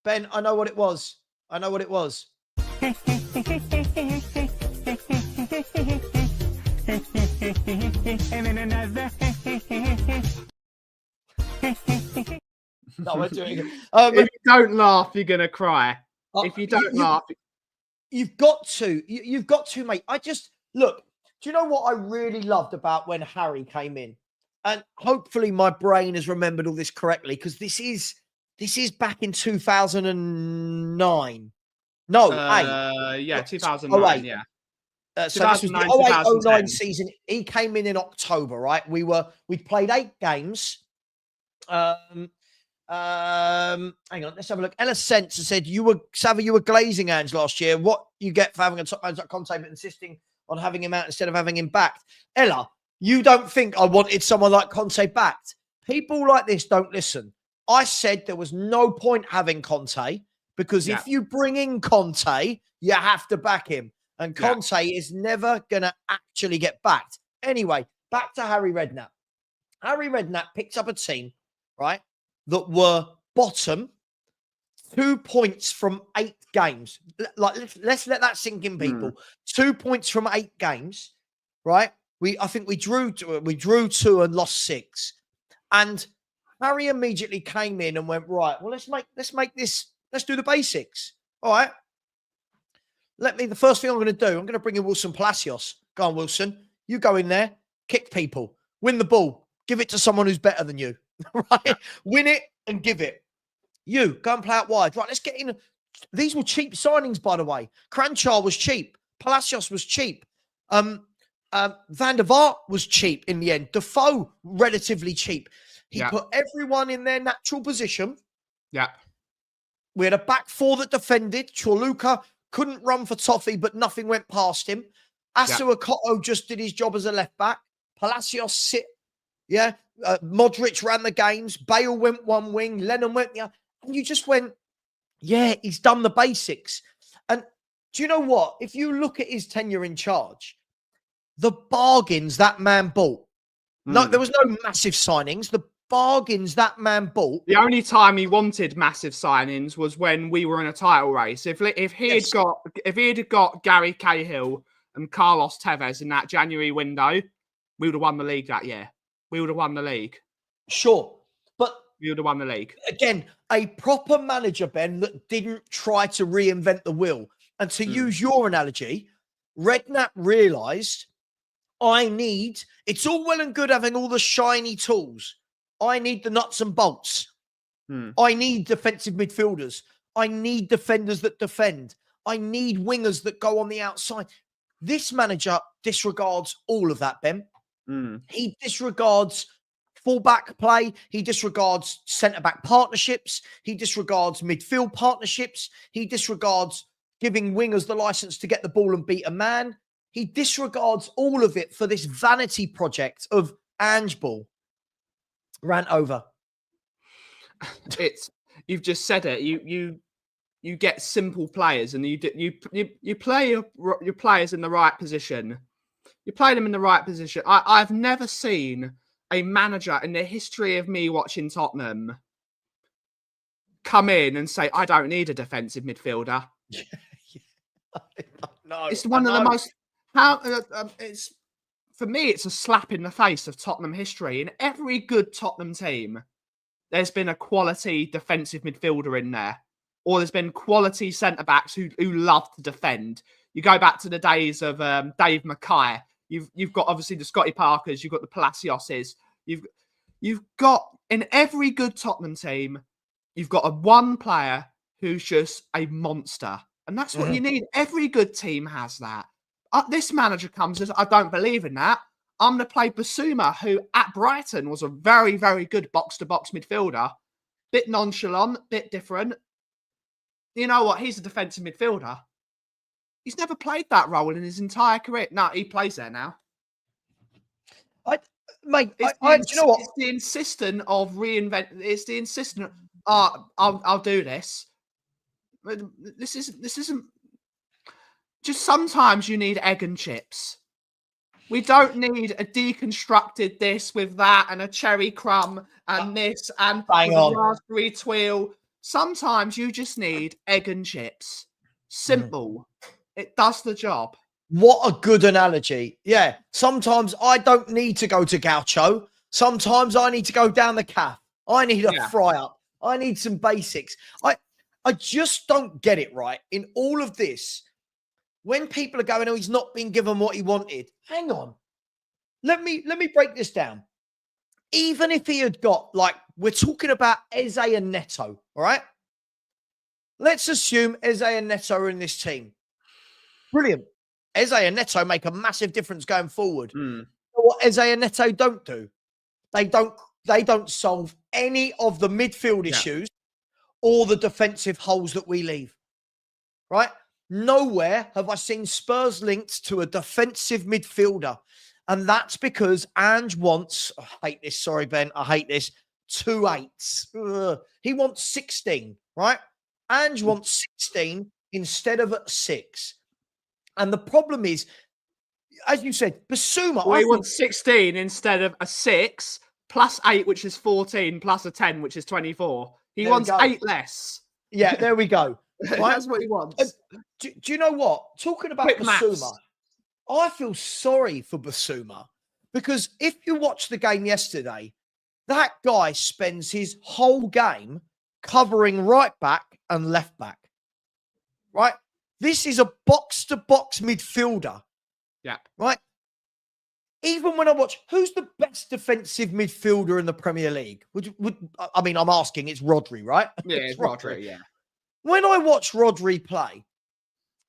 Ben, I know what it was. No, we're doing it. If you don't laugh, you're going to cry. If you don't laugh... You've got to. You've got to, mate. Look, do you know what I really loved about when Harry came in? And hopefully my brain has remembered all this correctly because this is back in 2009. No, 2009, yeah. So this was the 08-09 season. He came in October, right? We played 8 games. Hang on, let's have a look. Ella Sense said, Savva, you were glazing Ange last year. What you get for having a top manager like Conte but insisting on having him out instead of having him backed? Ella, you don't think I wanted someone like Conte backed? People like this don't listen. I said there was no point having Conte because if you bring in Conte, you have to back him. And Conte is never going to actually get backed. Anyway, back to Harry Redknapp. Harry Redknapp picked up a team, right, that were bottom 2 points from 8 games. Like, let's let that sink in, people. 2 points from 8 games, right? I think we drew 2 and lost 6. And Harry immediately came in and went, right, well, let's do the basics. All right. The first thing I'm going to do, I'm going to bring in Wilson Palacios. Go on, Wilson. You go in there, kick people, win the ball, give it to someone who's better than you. Right? Win it and give it. You go and play out wide. Right, let's get in. These were cheap signings, by the way. Cranchar was cheap. Palacios was cheap. Van der Vaart was cheap in the end. Defoe, relatively cheap. He put everyone in their natural position. Yeah. We had a back 4 that defended. Chorluka couldn't run for toffee, but nothing went past him. Asu Akoto just did his job as a left back. Palacios sit. Yeah. Modric ran the games. Bale went one wing. Lennon went the other. And you just went, yeah, he's done the basics. And do you know what? If you look at his tenure in charge, the bargains that man bought. No, there was no massive signings. The bargains that man bought. The only time he wanted massive signings was when we were in a title race. If he had got Gary Cahill and Carlos Tevez in that January window, we would have won the league that year. We would have won the league. Sure. But we would have won the league. Again, a proper manager, Ben, that didn't try to reinvent the wheel. And to use your analogy, Redknapp realised it's all well and good having all the shiny tools. I need the nuts and bolts. I need defensive midfielders. I need defenders that defend. I need wingers that go on the outside. This manager disregards all of that, Ben. Mm. He disregards fullback play. He disregards centre-back partnerships. He disregards midfield partnerships. He disregards giving wingers the license to get the ball and beat a man. He disregards all of it for this vanity project of Ange ball. Rant over. You've just said it. You get simple players, and you play your players in the right position. You play them in the right position. I've never seen a manager in the history of me watching Tottenham come in and say, "I don't need a defensive midfielder." No, it's one of the most. It's for me. It's a slap in the face of Tottenham history. In every good Tottenham team, there's been a quality defensive midfielder in there, or there's been quality centre backs who love to defend. You go back to the days of Dave Mackay. You've got obviously the Scotty Parkers. You've got the Palacioses. You've got in every good Tottenham team, you've got a one player who's just a monster, and that's what you need. Every good team has that. This manager comes and says, "I don't believe in that. I'm going to play Basuma, who at Brighton was a very, very good box-to-box midfielder. Bit nonchalant, bit different. You know what? He's a defensive midfielder. He's never played that role in his entire career. No, he plays there now. Mate, you know what? It's the insistent of reinvent. It's the insistent. I'll do this. This isn't. Just sometimes you need egg and chips. We don't need a deconstructed this with that and a cherry crumb and this and a raspberry twirl. Sometimes you just need egg and chips. Simple. It does the job. What a good analogy. Yeah. Sometimes I don't need to go to Gaucho. Sometimes I need to go down the calf. I need a fry up. I need some basics. I just don't get it right in all of this. When people are going, "Oh, he's not been given what he wanted." Hang on. Let me break this down. Even if he had got, like, we're talking about Eze and Neto, all right? Let's assume Eze and Neto are in this team. Brilliant. Eze and Neto make a massive difference going forward. Mm. What Eze and Neto don't do, they don't solve any of the midfield issues or the defensive holes that we leave. Right? Nowhere have I seen Spurs linked to a defensive midfielder. And that's because Ange wants, I hate this, sorry, Ben, I hate this, 2 8s. Ugh. He wants 16, right? Ange wants 16 instead of 6. And the problem is, as you said, Basuma. Well, he wants 16 instead of a 6, plus 8, which is 14, plus a 10, which is 24. He wants 8 less. Yeah, there we go. Right? That's what he wants. Do you know what? Talking about Basuma, I feel sorry for Basuma because if you watch the game yesterday, that guy spends his whole game covering right back and left back. Right? This is a box-to-box midfielder. Yeah. Right? Even when I watch, who's the best defensive midfielder in the Premier League? I mean, I'm asking, it's Rodri, right? Yeah, it's Rodri, yeah. When I watch Rodri play,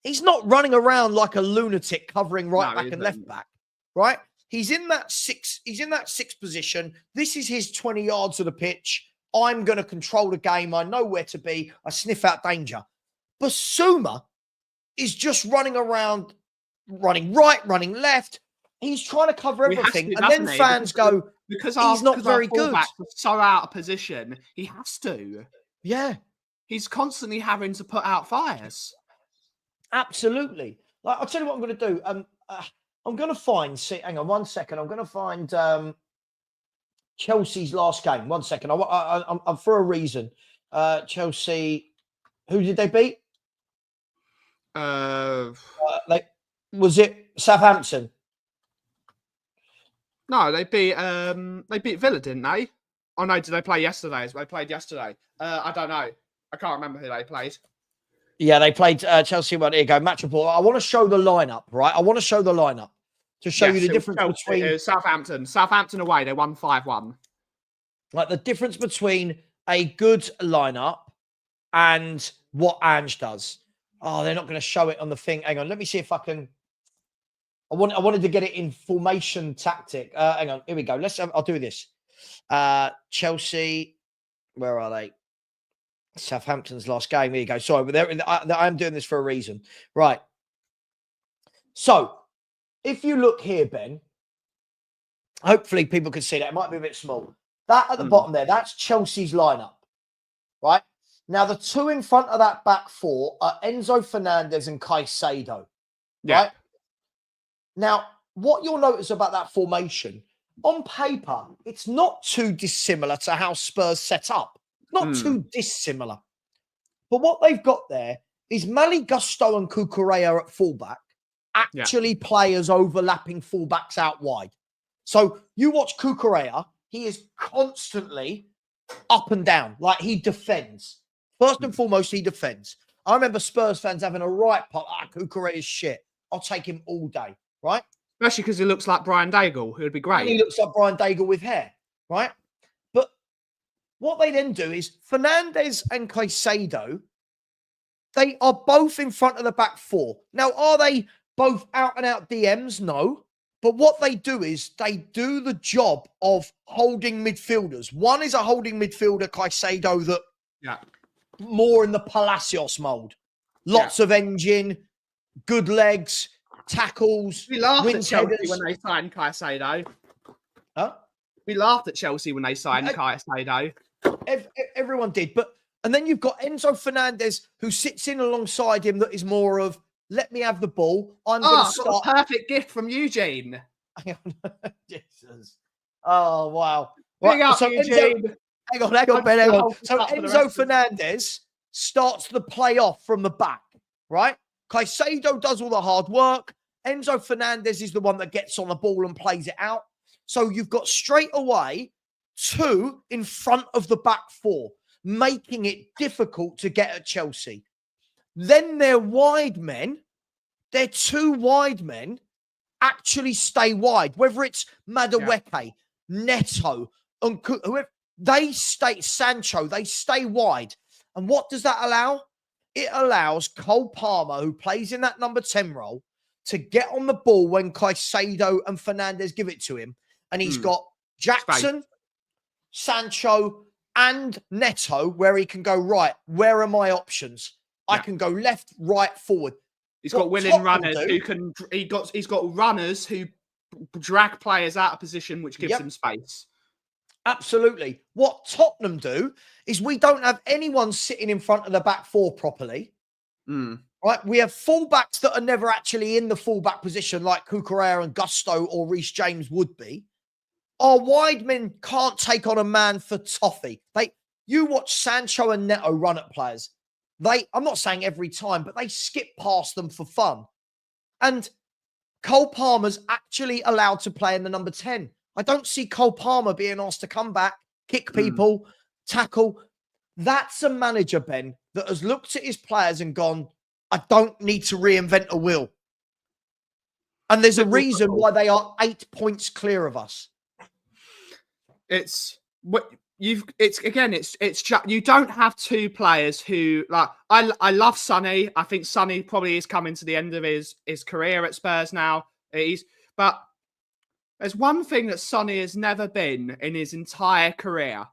he's not running around like a lunatic covering right back and left back, right? He's in that 6. He's in that 6 position. This is his 20 yards of the pitch. I'm going to control the game. I know where to be. I sniff out danger. Basuma is just running around, running right, running left. He's trying to cover everything. And then fans go, because he's not very good. So out of position, he has to. Yeah. He's constantly having to put out fires. Absolutely. Like, I'll tell you what I'm going to do. I'm going to find, hang on 1 second. I'm going to find Chelsea's last game. 1 second. I'm for a reason. Chelsea, who did they beat? Was it Southampton? No, they beat Villa, didn't they? Oh no, did they play yesterday? They played yesterday. I don't know. I can't remember who they played. Yeah, they played Chelsea. Well, here you go. Match report. I want to show the lineup, right? I want to show the lineup to show you the difference between Southampton. Southampton away, they won 5-1. Like the difference between a good lineup and what Ange does. Oh, they're not going to show it on the thing. Hang on, let me see if I can. I wanted to get it in formation tactic. Hang on, here we go. I'll do this. Chelsea, where are they? Southampton's last game. Here you go. Sorry, but I'm doing this for a reason. Right. So, if you look here, Ben, hopefully people can see that. It might be a bit small. That at the bottom there, that's Chelsea's lineup. Right? Now, the two in front of that back four are Enzo Fernandez and Caicedo. Yeah. Right? Now, what you'll notice about that formation, on paper, it's not too dissimilar to how Spurs set up. Not too dissimilar. But what they've got there is Mali Gusto and Cucurella at fullback actually play as overlapping fullbacks out wide. So you watch Cucurella, he is constantly up and down, like he defends. First and foremost, he defends. I remember Spurs fans having a right pop, Cucurella is shit. I'll take him all day, right? Especially because he looks like Brian Daigle, who would be great. And he looks like Brian Daigle with hair, right? But what they then do is Fernandez and Caicedo, they are both in front of the back four. Now, are they both out and out DMs? No. But what they do is they do the job of holding midfielders. One is a holding midfielder, Caicedo, that more in the Palacios mold. Lots of engine, good legs, tackles. We laughed at Chelsea when they signed Caicedo. Huh? We laughed at Chelsea when they signed Caicedo. Everyone did. And then you've got Enzo Fernandez, who sits in alongside him, that is more of, let me have the ball. I'm going to start. Got a perfect gift from Eugene. Jesus. Oh, wow. Big up, Eugene. Hang on, Ben. Hang on. So Enzo Fernandez starts the play off from the back, right? Caicedo does all the hard work. Enzo Fernandez is the one that gets on the ball and plays it out. So you've got straight away two in front of the back four, making it difficult to get at Chelsea. Then their wide men, their two wide men, actually stay wide. Whether it's Madueke, Neto, and whoever, they stay, Sancho, they stay wide. And what does that allow? It allows Cole Palmer, who plays in that number 10 role, to get on the ball when Caicedo and Fernandez give it to him. And he's got Jackson, Sancho, and Neto, where he can go, right, where are my options? I can go left, right, forward. He's got willing runners who can. He's got runners who drag players out of position, which gives them space. Absolutely. What Tottenham do is we don't have anyone sitting in front of the back four properly. Right? We have fullbacks that are never actually in the fullback position, like Cucurella and Gusto or Reece James would be. Our wide men can't take on a man for toffee. You watch Sancho and Neto run at players. I'm not saying every time, but they skip past them for fun. And Cole Palmer's actually allowed to play in the number 10. I don't see Cole Palmer being asked to come back, kick people, tackle. That's a manager, Ben, that has looked at his players and gone, I don't need to reinvent a wheel. And there's a reason why they are 8 points clear of us. You don't have two players who, like, I love Sonny. I think Sonny probably is coming to the end of his career at Spurs now. But there's one thing that Sonny has never been in his entire career.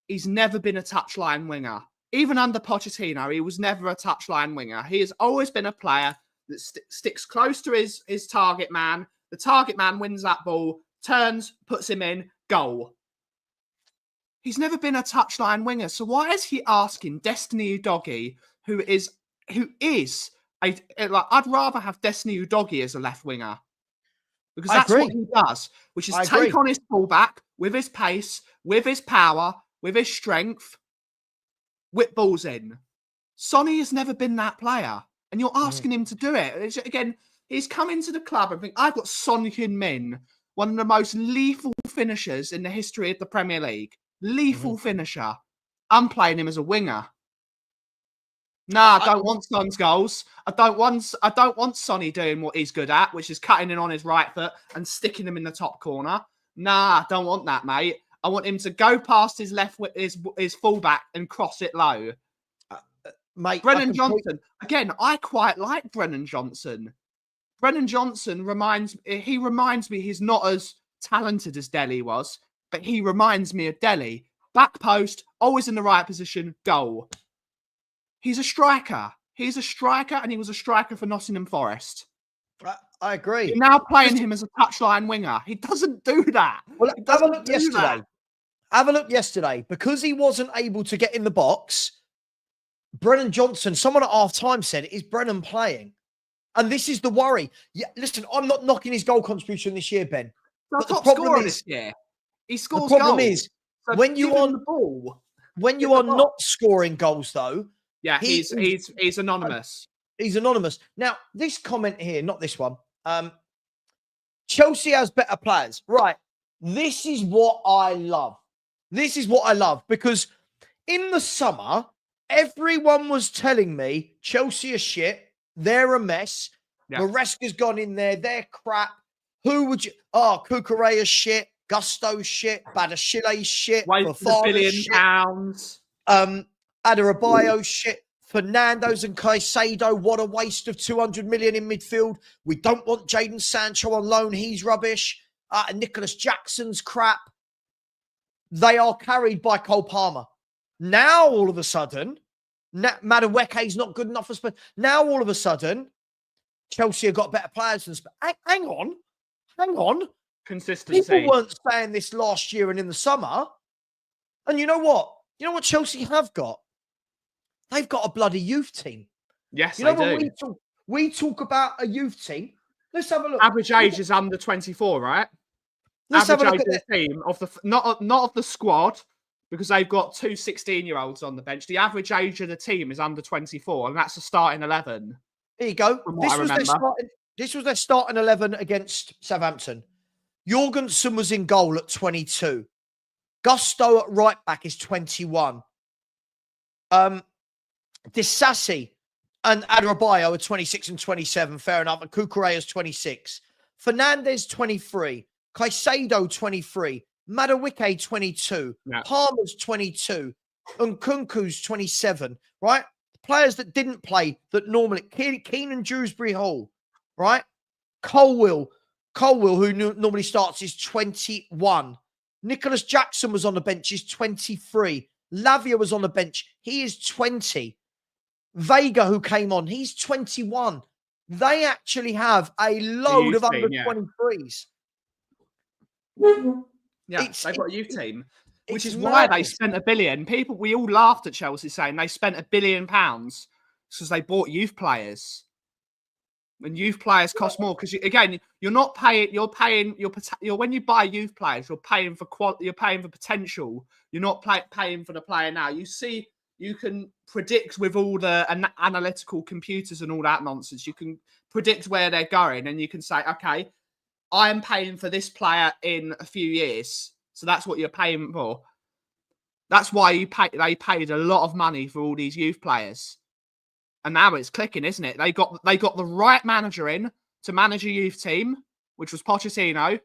He's never been a touchline winger. Even under Pochettino, he was never a touchline winger. He has always been a player that sticks close to his target man. The target man wins that ball, turns, puts him in, goal. He's never been a touchline winger. So why is he asking Destiny Udogie, who is I'd rather have Destiny Udogie as a left winger. Because that's what he does, which is take on his fullback with his pace, with his power, with his strength, whip balls in. Sonny has never been that player. And you're asking him to do it. Again, he's come into the club and think, I've got Son Heung-min, one of the most lethal finishers in the history of the Premier League. Lethal finisher. I'm playing him as a winger. Nah, I don't want Son's goals. I don't want Sonny doing what he's good at, which is cutting in on his right foot and sticking him in the top corner. Nah, I don't want that, mate. I want him to go past his his fullback and cross it low. Mate, Brennan Johnson. Again, I quite like Brennan Johnson. Brennan Johnson reminds me he's not as talented as Dele was, but he reminds me of Dele. Back post, always in the right position, goal. He's a striker. He's a striker, and he was a striker for Nottingham Forest. I agree. You're now playing him as a touchline winger. He doesn't do that. Well, He have a doesn't look do yesterday. that. Have a look yesterday. Because he wasn't able to get in the box, Brennan Johnson, someone at half-time said, is Brennan playing? And this is the worry. Yeah, listen, I'm not knocking his goal contribution this year, Ben. But the the top problem scorer is- this year. He scores The problem goals. is, So when you give him on- the ball. when you Get are the not scoring goals, though, Yeah, he's anonymous. he's anonymous. Now, this comment here, not this one. Chelsea has better players. Right. This is what I love. This is what I love because in the summer, everyone was telling me Chelsea are shit. They're a mess. Yeah. Maresca's gone in there. They're crap. Who would you? Oh, Kukureya's shit. Gusto's shit. Badashile's shit. Wasted Fofana's £1 billion. shit. Adebayo's shit. Fernando's and Caicedo, what a waste of 200 million in midfield. We don't want Jadon Sancho on loan. He's rubbish. And Nicholas Jackson's crap. They are carried by Cole Palmer. Now, all of a sudden, Madueke's not good enough for Spurs. Now, all of a sudden, Chelsea have got better players than Spurs. Hang on. Consistency. People weren't saying this last year and in the summer. And you know what? You know what Chelsea have got? They've got a bloody youth team. Yes, You know they when do. we talk about a youth team. Let's have a look. Average age is under 24, right? Let's have a Average look age at of the team of the not of the squad because they've got two 16-year-olds on the bench. The average age of the team is under 24, and that's the starting 11. There you go. From what I remember. This was their starting 11 against Southampton. Jorgensen was in goal at 22. Gusto at right back is 21. Disassi and Adebayo are 26 and 27. Fair enough. And Kukureya is 26. Fernandez 23. Caicedo 23. Madueke 22. Yeah. Palmer's 22. And Kunku's 27. Right? Players that didn't play that normally. Keenan Dewsbury Hall. Right? Colwill, who normally starts, is 21. Nicholas Jackson was on the bench, is 23. Lavia was on the bench. He is 20. Vega, who came on, he's 21. They actually have a load of under 23s. Yeah, they've got a youth team, which is it's why they madness. spent £1 billion. We all laughed at Chelsea saying they spent £1 billion because they bought youth players. And youth players cost more because again, you're not paying. You're when you buy youth players, you're paying for You're paying for potential. You're not paying for the player now. You can predict with all the analytical computers and all that nonsense. You can predict where they're going, and you can say, okay, I am paying for this player in a few years, so that's what you're paying for. That's why they paid a lot of money for all these youth players. And now it's clicking, isn't it? They got the right manager in to manage a youth team, which was Pochettino.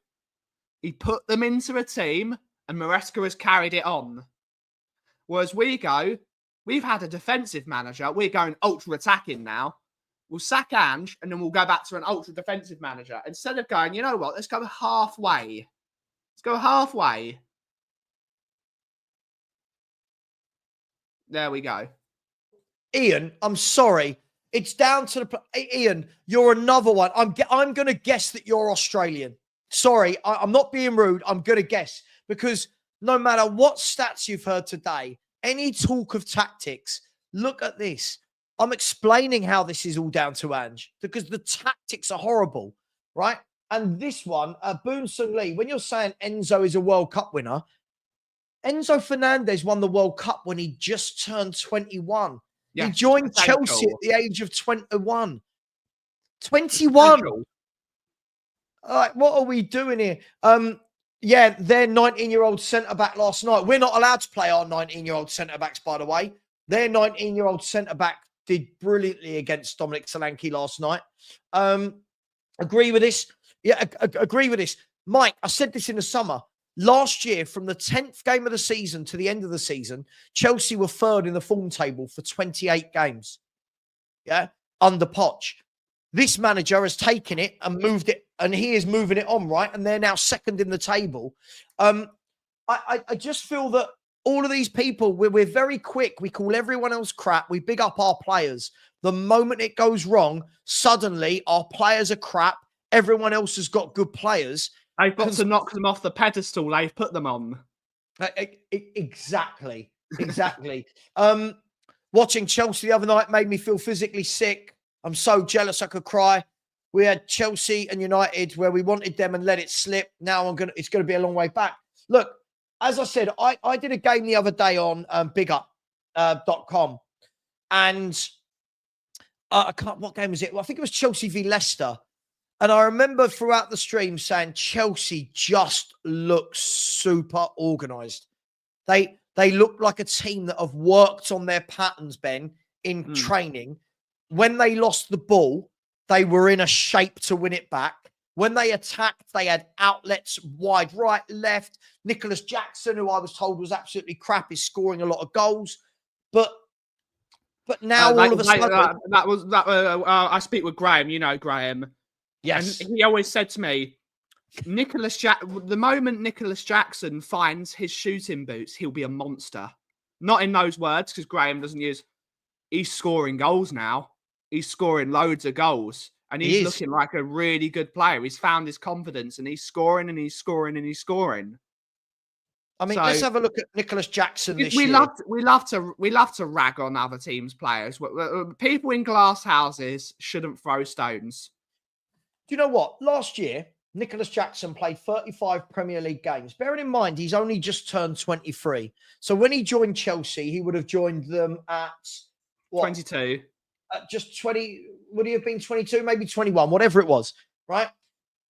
He put them into a team, and Maresca has carried it on. Whereas we've had a defensive manager. We're going ultra attacking now. We'll sack Ange, and then we'll go back to an ultra defensive manager. Instead of going, you know what? Let's go halfway. There we go. Ian, I'm sorry. It's down to the... Ian, you're another one. I'm going to guess that you're Australian. Sorry, I'm not being rude. I'm going to guess. Because no matter what stats you've heard today, any talk of tactics, look at this. I'm explaining how this is all down to Ange. Because the tactics are horrible, right? And this one, Boon Sung Lee, when you're saying Enzo is a World Cup winner, Enzo Fernandez won the World Cup when he just turned 21. Yes, he joined Chelsea at the age of 21. 21. All right, what are we doing here? Yeah, their 19-year-old centre-back last night. We're not allowed to play our 19-year-old centre-backs, by the way. Their 19-year-old centre-back did brilliantly against Dominic Solanke last night. Agree with this? Yeah, agree with this. Mike, I said this in the summer. Last year, from the 10th game of the season to the end of the season, Chelsea were third in the form table for 28 games. Yeah, under Poch. This manager has taken it and moved it, and he is moving it on, right? And they're now second in the table. I just feel that all of these people, we're very quick. We call everyone else crap. We big up our players. The moment it goes wrong, suddenly our players are crap. Everyone else has got good players. They've got to knock them off the pedestal they've put them on. Exactly. Watching Chelsea the other night made me feel physically sick. I'm so jealous I could cry. We had Chelsea and United where we wanted them and let it slip. Now it's going to be a long way back. Look, as I said, I did a game the other day on bigup.com and what game was it? Well, I think it was Chelsea v Leicester. And I remember throughout the stream saying Chelsea just looks super organised. They look like a team that have worked on their patterns, Ben, in training. When they lost the ball, they were in a shape to win it back. When they attacked, they had outlets wide right, left. Nicholas Jackson, who I was told was absolutely crap, is scoring a lot of goals. But now all of a sudden... I speak with Graham, you know Graham. Yes. And he always said to me, the moment Nicholas Jackson finds his shooting boots, he'll be a monster. Not in those words, because Graham doesn't use... He's scoring goals now. He's scoring loads of goals. And he's looking like a really good player. He's found his confidence and he's scoring and he's scoring and he's scoring. I mean, let's have a look at Nicholas Jackson this year. We love to rag on other teams' players. People in glass houses shouldn't throw stones. Do you know what? Last year, Nicholas Jackson played 35 Premier League games. Bearing in mind, he's only just turned 23. So when he joined Chelsea, he would have joined them at what? 22. Just 20. Would he have been 22? Maybe 21, whatever it was, right?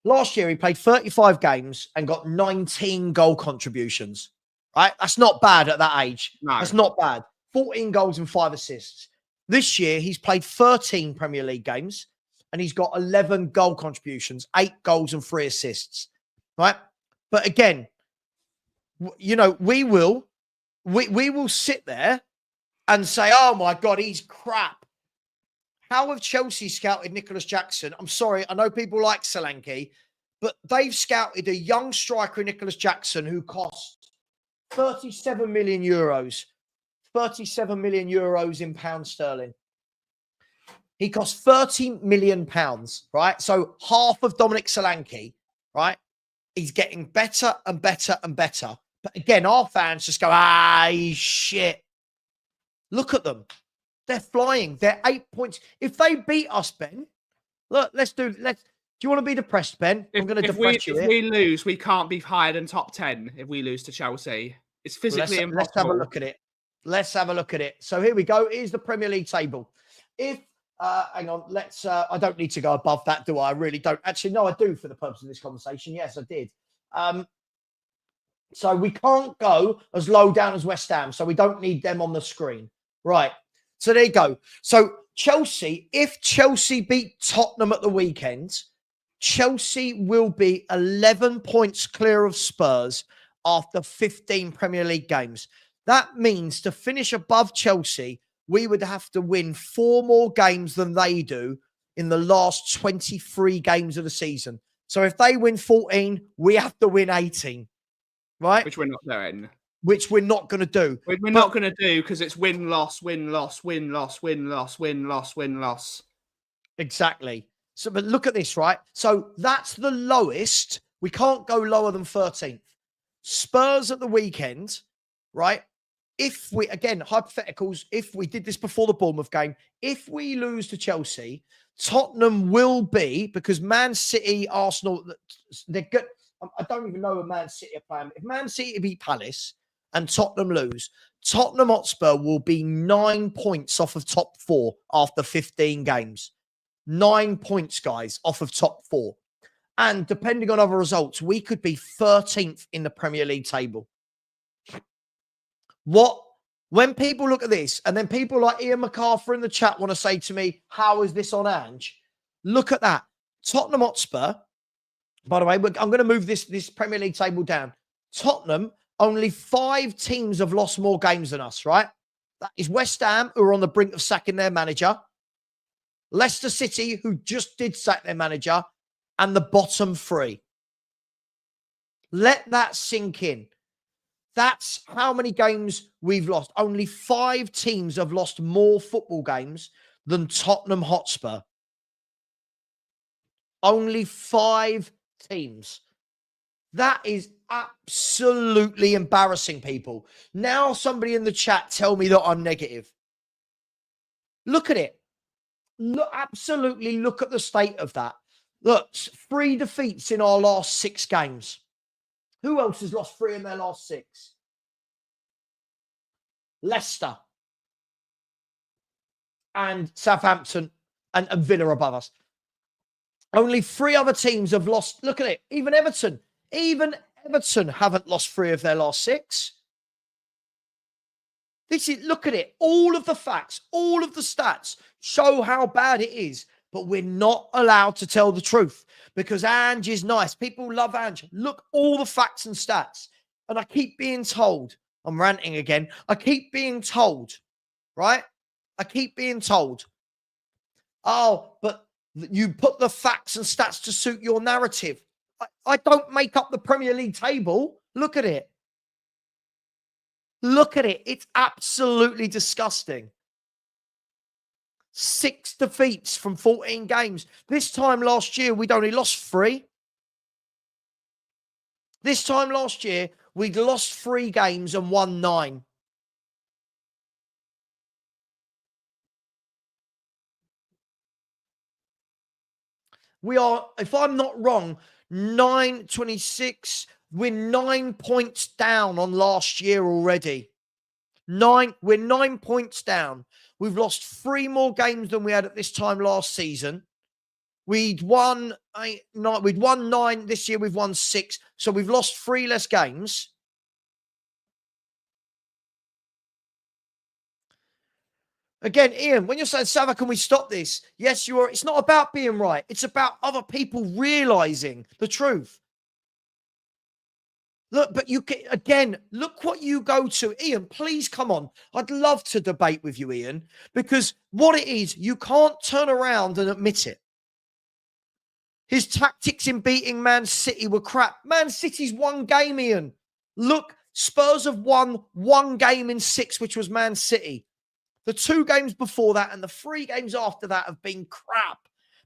Last year, he played 35 games and got 19 goal contributions, right? That's not bad at that age. No. That's not bad. 14 goals and 5 assists. This year, he's played 13 Premier League games and he's got 11 goal contributions, 8 goals and 3 assists, right? But again, you know, we will sit there and say, oh my God, he's crap. How have Chelsea scouted Nicholas Jackson? I'm sorry, I know people like Solanke, but they've scouted a young striker, Nicholas Jackson, who cost 37 million euros. 37 million euros in pounds sterling. He cost 30 million pounds, right? So half of Dominic Solanke, right? He's getting better and better and better. But again, our fans just go, he's shit. Look at them. They're flying. They're 8 points. If they beat us, Ben, look, do you want to be depressed, Ben? I'm going to depress you. If we lose, we can't be higher than top 10 if we lose to Chelsea. It's physically impossible. Let's have a look at it. Let's have a look at it. So here we go. Here's the Premier League table. If, hang on, I don't need to go above that, do I? I really don't. Actually, no, I do for the purpose of this conversation. Yes, I did. So we can't go as low down as West Ham. So we don't need them on the screen. Right. So there you go. So Chelsea, if Chelsea beat Tottenham at the weekend, Chelsea will be 11 points clear of Spurs after 15 Premier League games. That means to finish above Chelsea, we would have to win 4 more games than they do in the last 23 games of the season. So if they win 14, we have to win 18, right? Which we're not doing. Which we're not going to do. We're not going to do because it's win, loss, win, loss, win, loss, win, loss, win, loss, win, loss. Exactly. So, but look at this, right? So that's the lowest. We can't go lower than 13th. Spurs at the weekend, right? If we, again, hypotheticals, if we did this before the Bournemouth game, if we lose to Chelsea, Tottenham will be, because Man City, Arsenal, they're good. I don't even know where Man City are playing. If Man City beat Palace and Tottenham lose, Tottenham Hotspur will be 9 points off of top 4 after 15 games. 9 points, guys, off of top 4. And depending on other results, we could be 13th in the Premier League table. When people look at this, and then people like Ian MacArthur in the chat want to say to me, how is this on Ange? Look at that. Tottenham Hotspur, by the way, I'm going to move this Premier League table down. Tottenham, only 5 teams have lost more games than us, right? That is West Ham, who are on the brink of sacking their manager. Leicester City, who just did sack their manager, and the bottom three. Let that sink in. That's how many games we've lost. Only 5 teams have lost more football games than Tottenham Hotspur. Only 5 teams. That is absolutely embarrassing, people. Now somebody in the chat tell me that I'm negative. Look at it. Look, absolutely look at the state of that. Look, 3 defeats in our last 6 games. Who else has lost 3 in their last 6? Leicester and Southampton and Villa above us. Only 3 other teams have lost. Look at it. Even Everton haven't lost 3 of their last 6. Look at it. All of the facts, all of the stats show how bad it is, but we're not allowed to tell the truth because Ange is nice. People love Ange. Look, all the facts and stats. And I keep being told, I'm ranting again. I keep being told, right? I keep being told, oh, but you put the facts and stats to suit your narrative. I don't make up the Premier League table. Look at it. Look at it. It's absolutely disgusting. 6 defeats from 14 games. This time last year, we'd only lost 3. This time last year, we'd lost 3 games and won 9. We are, if I'm not wrong, 9-26. We're 9 points down on last year already. We're 9 points down. We've lost 3 more games than we had at this time last season. We'd won 9 this year. We've won 6. So we've lost 3 less games. Again, Ian, when you're saying, Savva, can we stop this? Yes, you are. It's not about being right. It's about other people realizing the truth. Look, but you can, again, look what you go to. Ian, please come on. I'd love to debate with you, Ian, because what it is, you can't turn around and admit it. His tactics in beating Man City were crap. Man City's 1 game, Ian. Look, Spurs have won 1 game in 6, which was Man City. The 2 games before that and the 3 games after that have been crap.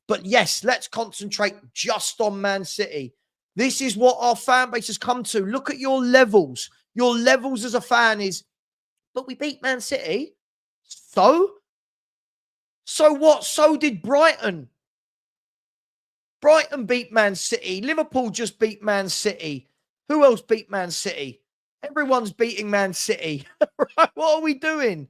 But yes, let's concentrate just on Man City. This is what our fan base has come to. Look at your levels. Your levels as a fan is, but we beat Man City. So what? So did Brighton. Brighton beat Man City. Liverpool just beat Man City. Who else beat Man City? Everyone's beating Man City. Right? What are we doing?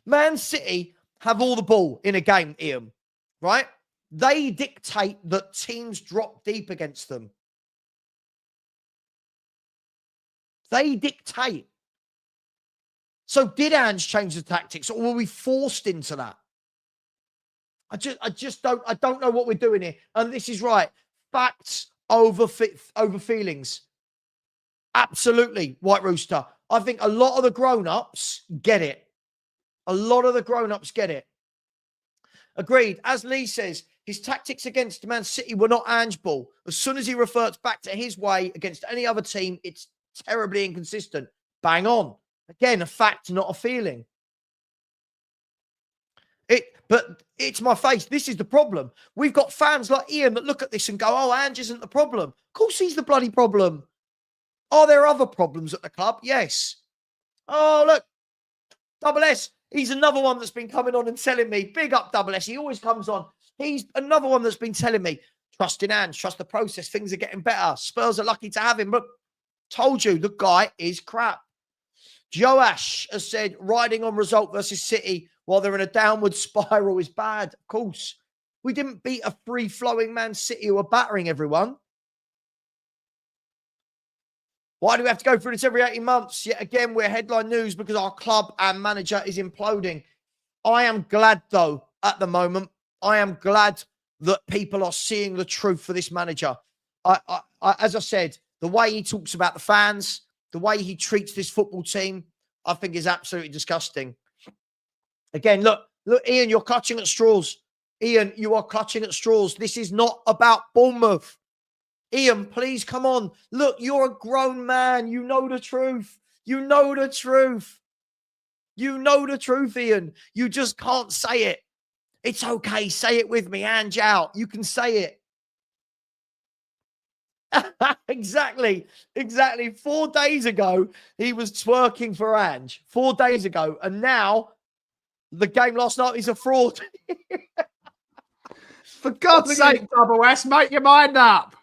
Man City have all the ball in a game, Ian, right? They dictate that teams drop deep against them. They dictate. So did Ange change the tactics, or were we forced into that? I don't know what we're doing here. And this is right. Facts over feelings. Absolutely, White Rooster. I think a lot of the grown-ups get it. A lot of the grown-ups get it. Agreed. As Lee says, his tactics against Man City were not Ange ball. As soon as he reverts back to his way against any other team, it's terribly inconsistent. Bang on. Again, a fact, not a feeling. But it's my face. This is the problem. We've got fans like Ian that look at this and go, oh, Ange isn't the problem. Of course he's the bloody problem. Are there other problems at the club? Yes. Oh, look. Double S. He's another one that's been coming on and telling me, big up Double S. He always comes on. He's another one that's been telling me, trust in Ange, trust the process. Things are getting better. Spurs are lucky to have him. But told you, the guy is crap. Joash has said, riding on result versus City while they're in a downward spiral is bad. Of course. We didn't beat a free-flowing Man City who are battering everyone. Why do we have to go through this every 18 months? Yet again, we're headline news because our club and manager is imploding. I am glad, though, at the moment. I am glad that people are seeing the truth for this manager. As I said, the way he talks about the fans, the way he treats this football team, I think is absolutely disgusting. Again, look, Ian, you're clutching at straws. Ian, you are clutching at straws. This is not about Bournemouth. Ian, please come on. Look, you're a grown man. You know the truth. You know the truth. You know the truth, Ian. You just can't say it. It's okay. Say it with me. Ange out. You can say it. Exactly. 4 days ago, he was twerking for Ange. 4 days ago. And now, the game last night is a fraud. For God's sake, Double S, make your mind up.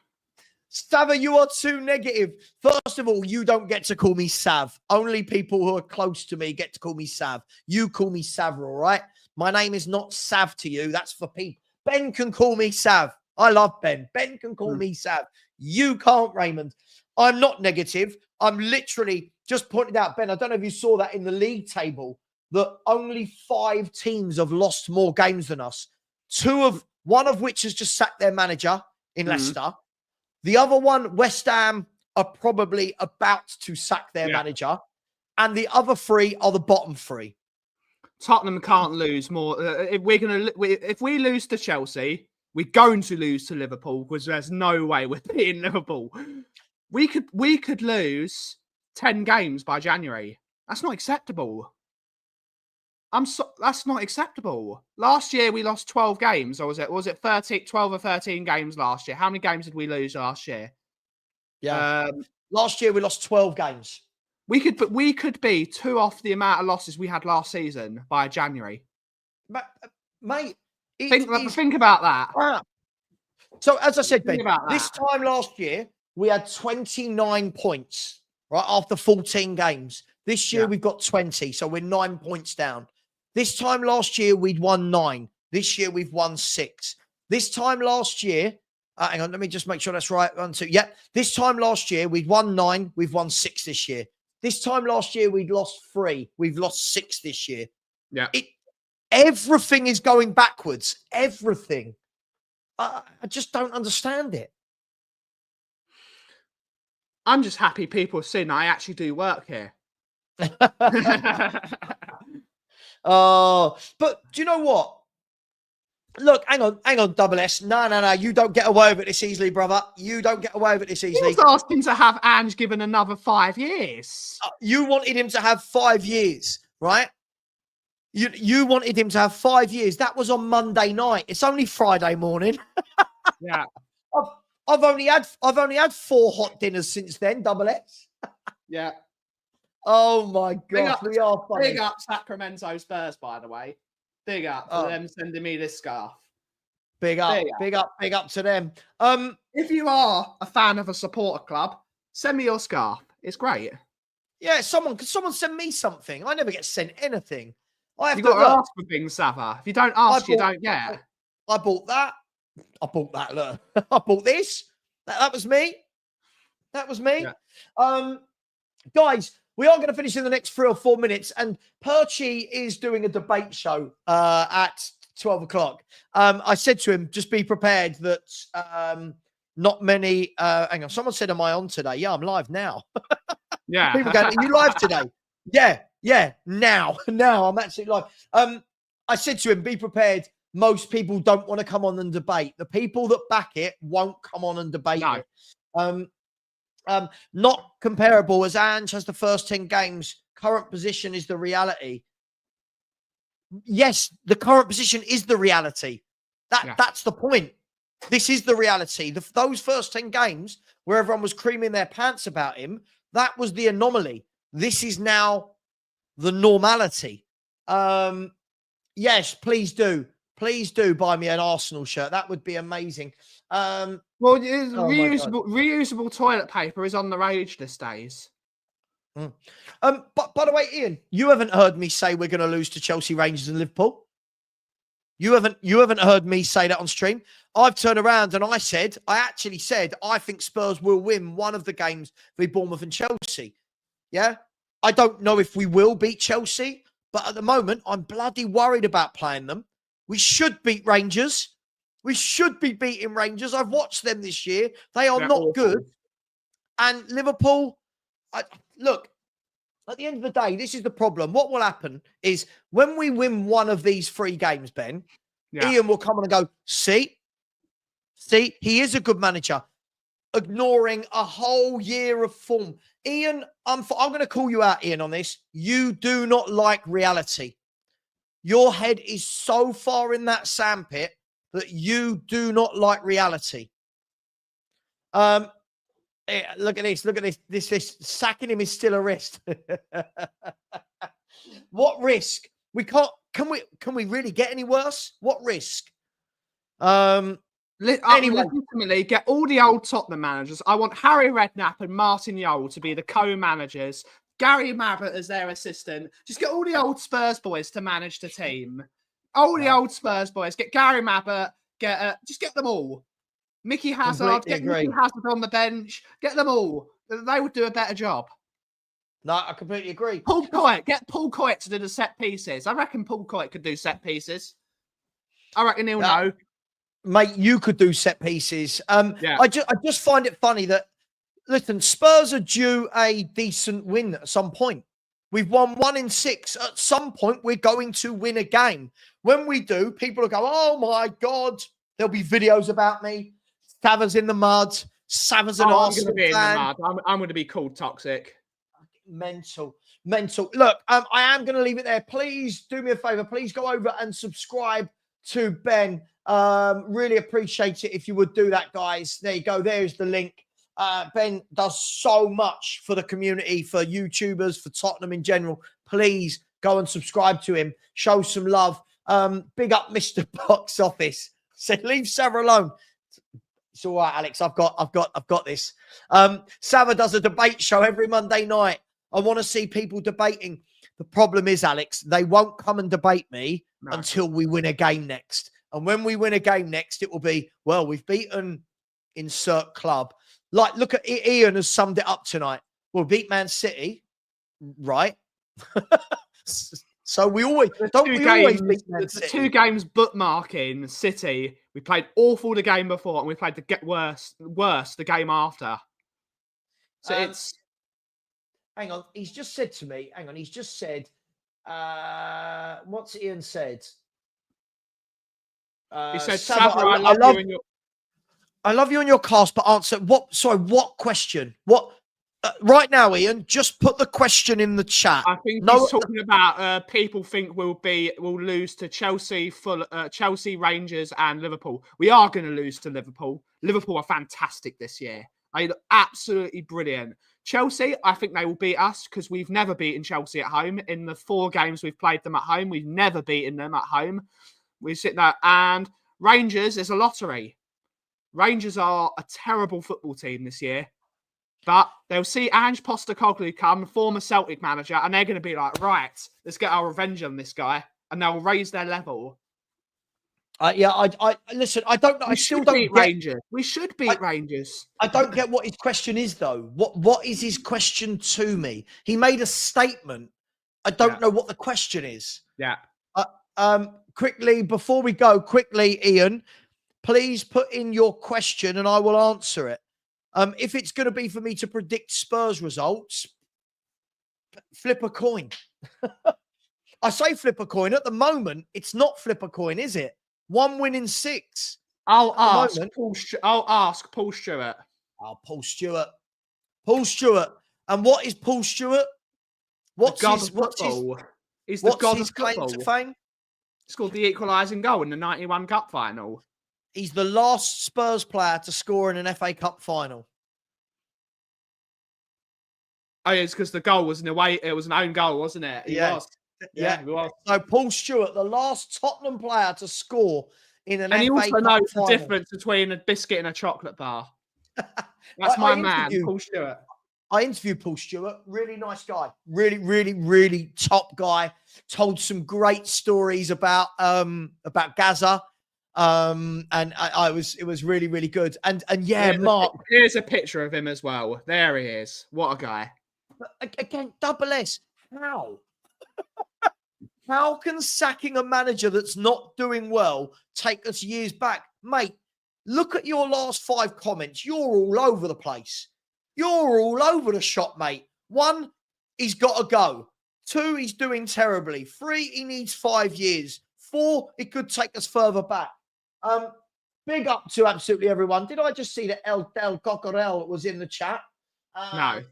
Savva, you are too negative. First of all, you don't get to call me Sav. Only people who are close to me get to call me Sav. You call me Savva, all right? My name is not Sav to you. That's for people. Ben can call me Sav. I love Ben. Ben can call me Sav. You can't, Raymond. I'm not negative. I'm literally just pointing out, Ben, I don't know if you saw that in the league table, that only 5 teams have lost more games than us. One of which has just sacked their manager in Leicester. The other one, West Ham, are probably about to sack their manager. And the other 3 are the bottom 3. Tottenham can't lose more. If we lose to Chelsea, we're going to lose to Liverpool because there's no way we're beating Liverpool. We could lose 10 games by January. That's not acceptable. That's not acceptable. Last year we lost 12 games, or was it 12 or 13 games last year? How many games did we lose last year? Yeah. Last year we lost 12 games. We could be 2 off the amount of losses we had last season by January. Mate, think about that. So as I said, Ben, this time last year we had 29 points, right, after 14 games. This year we've got 20, so we're 9 points down. This time last year, we'd won 9. This year, we've won 6. This time last year, hang on, let me just make sure that's right. 1, 2. Yeah. This time last year, we'd won 9. We've won 6 this year. This time last year, we'd lost 3. We've lost 6 this year. Yeah. Everything is going backwards. Everything. I just don't understand it. I'm just happy people have seen I actually do work here. Oh, but do you know what? Look, hang on, Double S. No. You don't get away with it this easily, brother. You don't get away with it this easily. He was asking to have Ange given another 5 years. You wanted him to have 5 years, right? You wanted him to have 5 years. That was on Monday night. It's only Friday morning. Yeah. I've only had 4 hot dinners since then, Double S. Yeah. Oh my God, we are funny. Big up Sacramento Spurs, by the way. Big up for them sending me this scarf. Big up to them. If you are a fan of a supporter club, send me your scarf. It's great. Yeah, someone send me something. I never get sent anything. You've got to ask for things, Savva. If you don't ask, you don't get. I bought that. Look, I bought this. That was me. That was me. Yeah. Guys, we are going to finish in the next 3 or 4 minutes, and Perchy is doing a debate show at 12 o'clock. I said to him, just be prepared that not many... hang on, someone said, am I on today? Yeah, I'm live now. Yeah. People going, are you live today? Yeah, now. I'm actually live. I said to him, be prepared. Most people don't want to come on and debate. The people that back it won't come on and debate it. Not comparable, as Ange has the first 10 games. Current position is the reality. Yes, the current position is the reality. That's the point. This is the reality. Those first 10 games where everyone was creaming their pants about him, that was the anomaly. This is now the normality. Yes, please do. Please do buy me an Arsenal shirt. That would be amazing. Reusable toilet paper is on the rage these days. But by the way, Ian, you haven't heard me say we're going to lose to Chelsea, Rangers, and Liverpool. You haven't heard me say that on stream. I've turned around and I actually said I think Spurs will win one of the games with Bournemouth and Chelsea. Yeah, I don't know if we will beat Chelsea, but at the moment I'm bloody worried about playing them. We should beat Rangers. We should be beating Rangers. I've watched them this year. They are not good. And Liverpool, look, at the end of the day, this is the problem. What will happen is when we win one of these 3 games, Ben, Ian will come on and go, see, he is a good manager, ignoring a whole year of form. Ian, I'm going to call you out, Ian, on this. You do not like reality. Your head is so far in that sandpit that you do not like reality. Look at this. Look at this. This sacking him is still a risk. What risk? We can't. Can we really get any worse? What risk? Anyway, Legitimately, get all the old Tottenham managers. I want Harry Redknapp and Martin Jol to be the co-managers. Gary Mabbott as their assistant. Just get all the old Spurs boys to manage the team. All the old Spurs boys. Get Gary Mabbott. Just get them all. Mickey Hazard. Get Mickey Hazard on the bench. Get them all. They would do a better job. No, I completely agree. Paul Coyte. Get Paul Coyte to do the set pieces. I reckon Paul Coyte could do set pieces. I reckon he'll know. Mate, you could do set pieces. I just find it funny that, listen, Spurs are due a decent win at some point. We've won 1 in 6. At some point, we're going to win a game. When we do, people will go, oh my God. There'll be videos about me. Savva's in the mud. Savva's an Arsenal fan. I'm going to be called toxic. Mental. Look, I am going to leave it there. Please do me a favor. Please go over and subscribe to Ben. Really appreciate it if you would do that, guys. There you go. There's the link. Ben does so much for the community, for YouTubers, for Tottenham in general. Please go and subscribe to him. Show some love. Big up Mr. Box Office. Said leave Savva alone. It's all right, Alex. I've got this. Savva does a debate show every Monday night. I want to see people debating. The problem is, Alex, they won't come and debate me until we win a game next. And when we win a game next, it will be, well, we've beaten insert club. Like, look at Ian has summed it up tonight. We'll beat Man City, right? So we always beat Man City. The 2 games bookmarking City. We played awful the game before, and we played the worse the game after. So it's. Hang on, he's just said to me. Hang on, he's just said. What's Ian said? He said, Savva, I love you and your cast, but answer what? Sorry, what question? What? Right now, Ian, just put the question in the chat. I think he's talking about people think we'll lose to Chelsea, Chelsea, Rangers, and Liverpool. We are going to lose to Liverpool. Liverpool are fantastic this year. They're absolutely brilliant. Chelsea, I think they will beat us because we've never beaten Chelsea at home. In the 4 games we've played them at home, we've never beaten them at home. We sit there. And Rangers is a lottery. Rangers are a terrible football team this year. But they'll see Ange Postecoglou come, former Celtic manager, and they're going to be like, right, let's get our revenge on this guy. And they'll raise their level. Listen, I don't know. I still don't beat Rangers. We should beat Rangers. I don't get what his question is, though. What is his question to me? He made a statement. I don't know what the question is. Yeah. Quickly, before we go, Ian, please put in your question and I will answer it. If it's going to be for me to predict Spurs results, flip a coin. I say flip a coin. At the moment, it's not flip a coin, is it? 1 win in 6. I'll ask Paul Stewart. Oh, Paul Stewart. Paul Stewart. And what is Paul Stewart? What's his claim to fame? He scored the equalising goal in the 91 Cup final. He's the last Spurs player to score in an FA Cup final. Oh, yeah, it's because the goal was it was an own goal, wasn't it? He was. Yeah, he was. So Paul Stewart, the last Tottenham player to score in an FA Cup final. And he also knows the difference between a biscuit and a chocolate bar. That's my man, Paul Stewart. I interviewed Paul Stewart. Really nice guy. Really, really, really top guy. Told some great stories about Gaza. And it was really, really good. And Mark. Here's a picture of him as well. There he is. What a guy. Again, double S. How? How can sacking a manager that's not doing well take us years back? Mate, look at your last 5 comments. You're all over the place. You're all over the shop, mate. One he's got to go. 2, he's doing terribly. 3, he needs 5 years. 4, it could take us further back. Big up to absolutely everyone. Did I just see that El Del Cocorel was in the chat? No.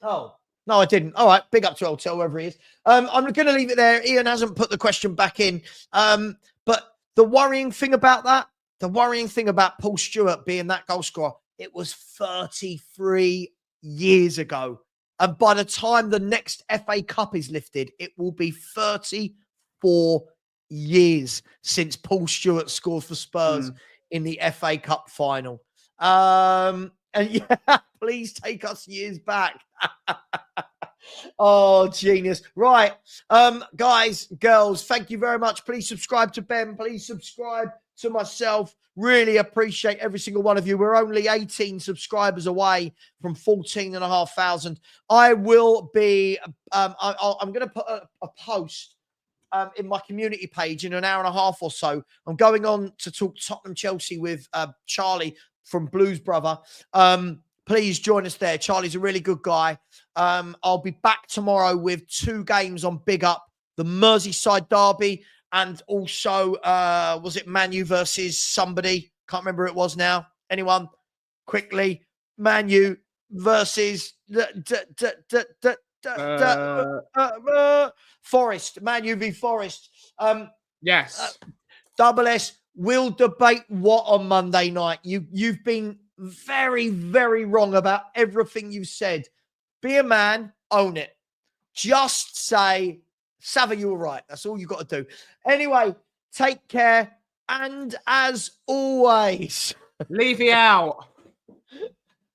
Oh, no, I didn't. All right. Big up to El Tel, whoever he is. I'm going to leave it there. Ian hasn't put the question back in. But the worrying thing about that, the worrying thing about Paul Stewart being that goal scorer, it was 33 years ago. And by the time the next FA Cup is lifted, it will be 34 years since Paul Stewart scored for Spurs in the FA Cup final. And yeah, please take us years back. Oh, genius. Right. Guys, girls, thank you very much. Please subscribe to Ben. Please subscribe to myself. Really appreciate every single one of you. We're only 18 subscribers away from 14,500. I will be, I'm going to put a post in my community page in an hour and a half or so. I'm going on to talk Tottenham Chelsea with Charlie from Blues Brother. Please join us there. Charlie's a really good guy. I'll be back tomorrow with 2 games on Big Up, the Merseyside derby, and also, was it Man U versus somebody? Can't remember who it was now. Anyone? Quickly. Man U versus Forest. Man U v Forest. Yes. Double S will debate what on Monday night. You've been very, very wrong about everything you've said. Be a man, own it. Just say, Savva, you were right. That's all you've got to do. Anyway, take care. And as always, Levy out.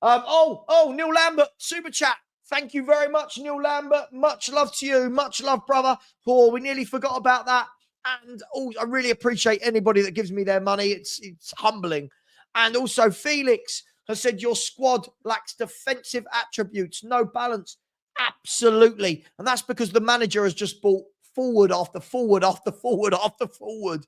Neil Lambert, super chat. Thank you very much, Neil Lambert. Much love to you. Much love, brother. Oh, we nearly forgot about that. And I really appreciate anybody that gives me their money. It's humbling. And also, Felix has said your squad lacks defensive attributes, no balance. Absolutely. And that's because the manager has just bought forward after forward after forward after forward.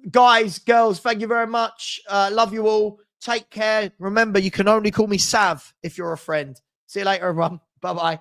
Guys, girls, thank you very much. Love you all. Take care. Remember, you can only call me Sav if you're a friend. See you later, everyone. Bye-bye.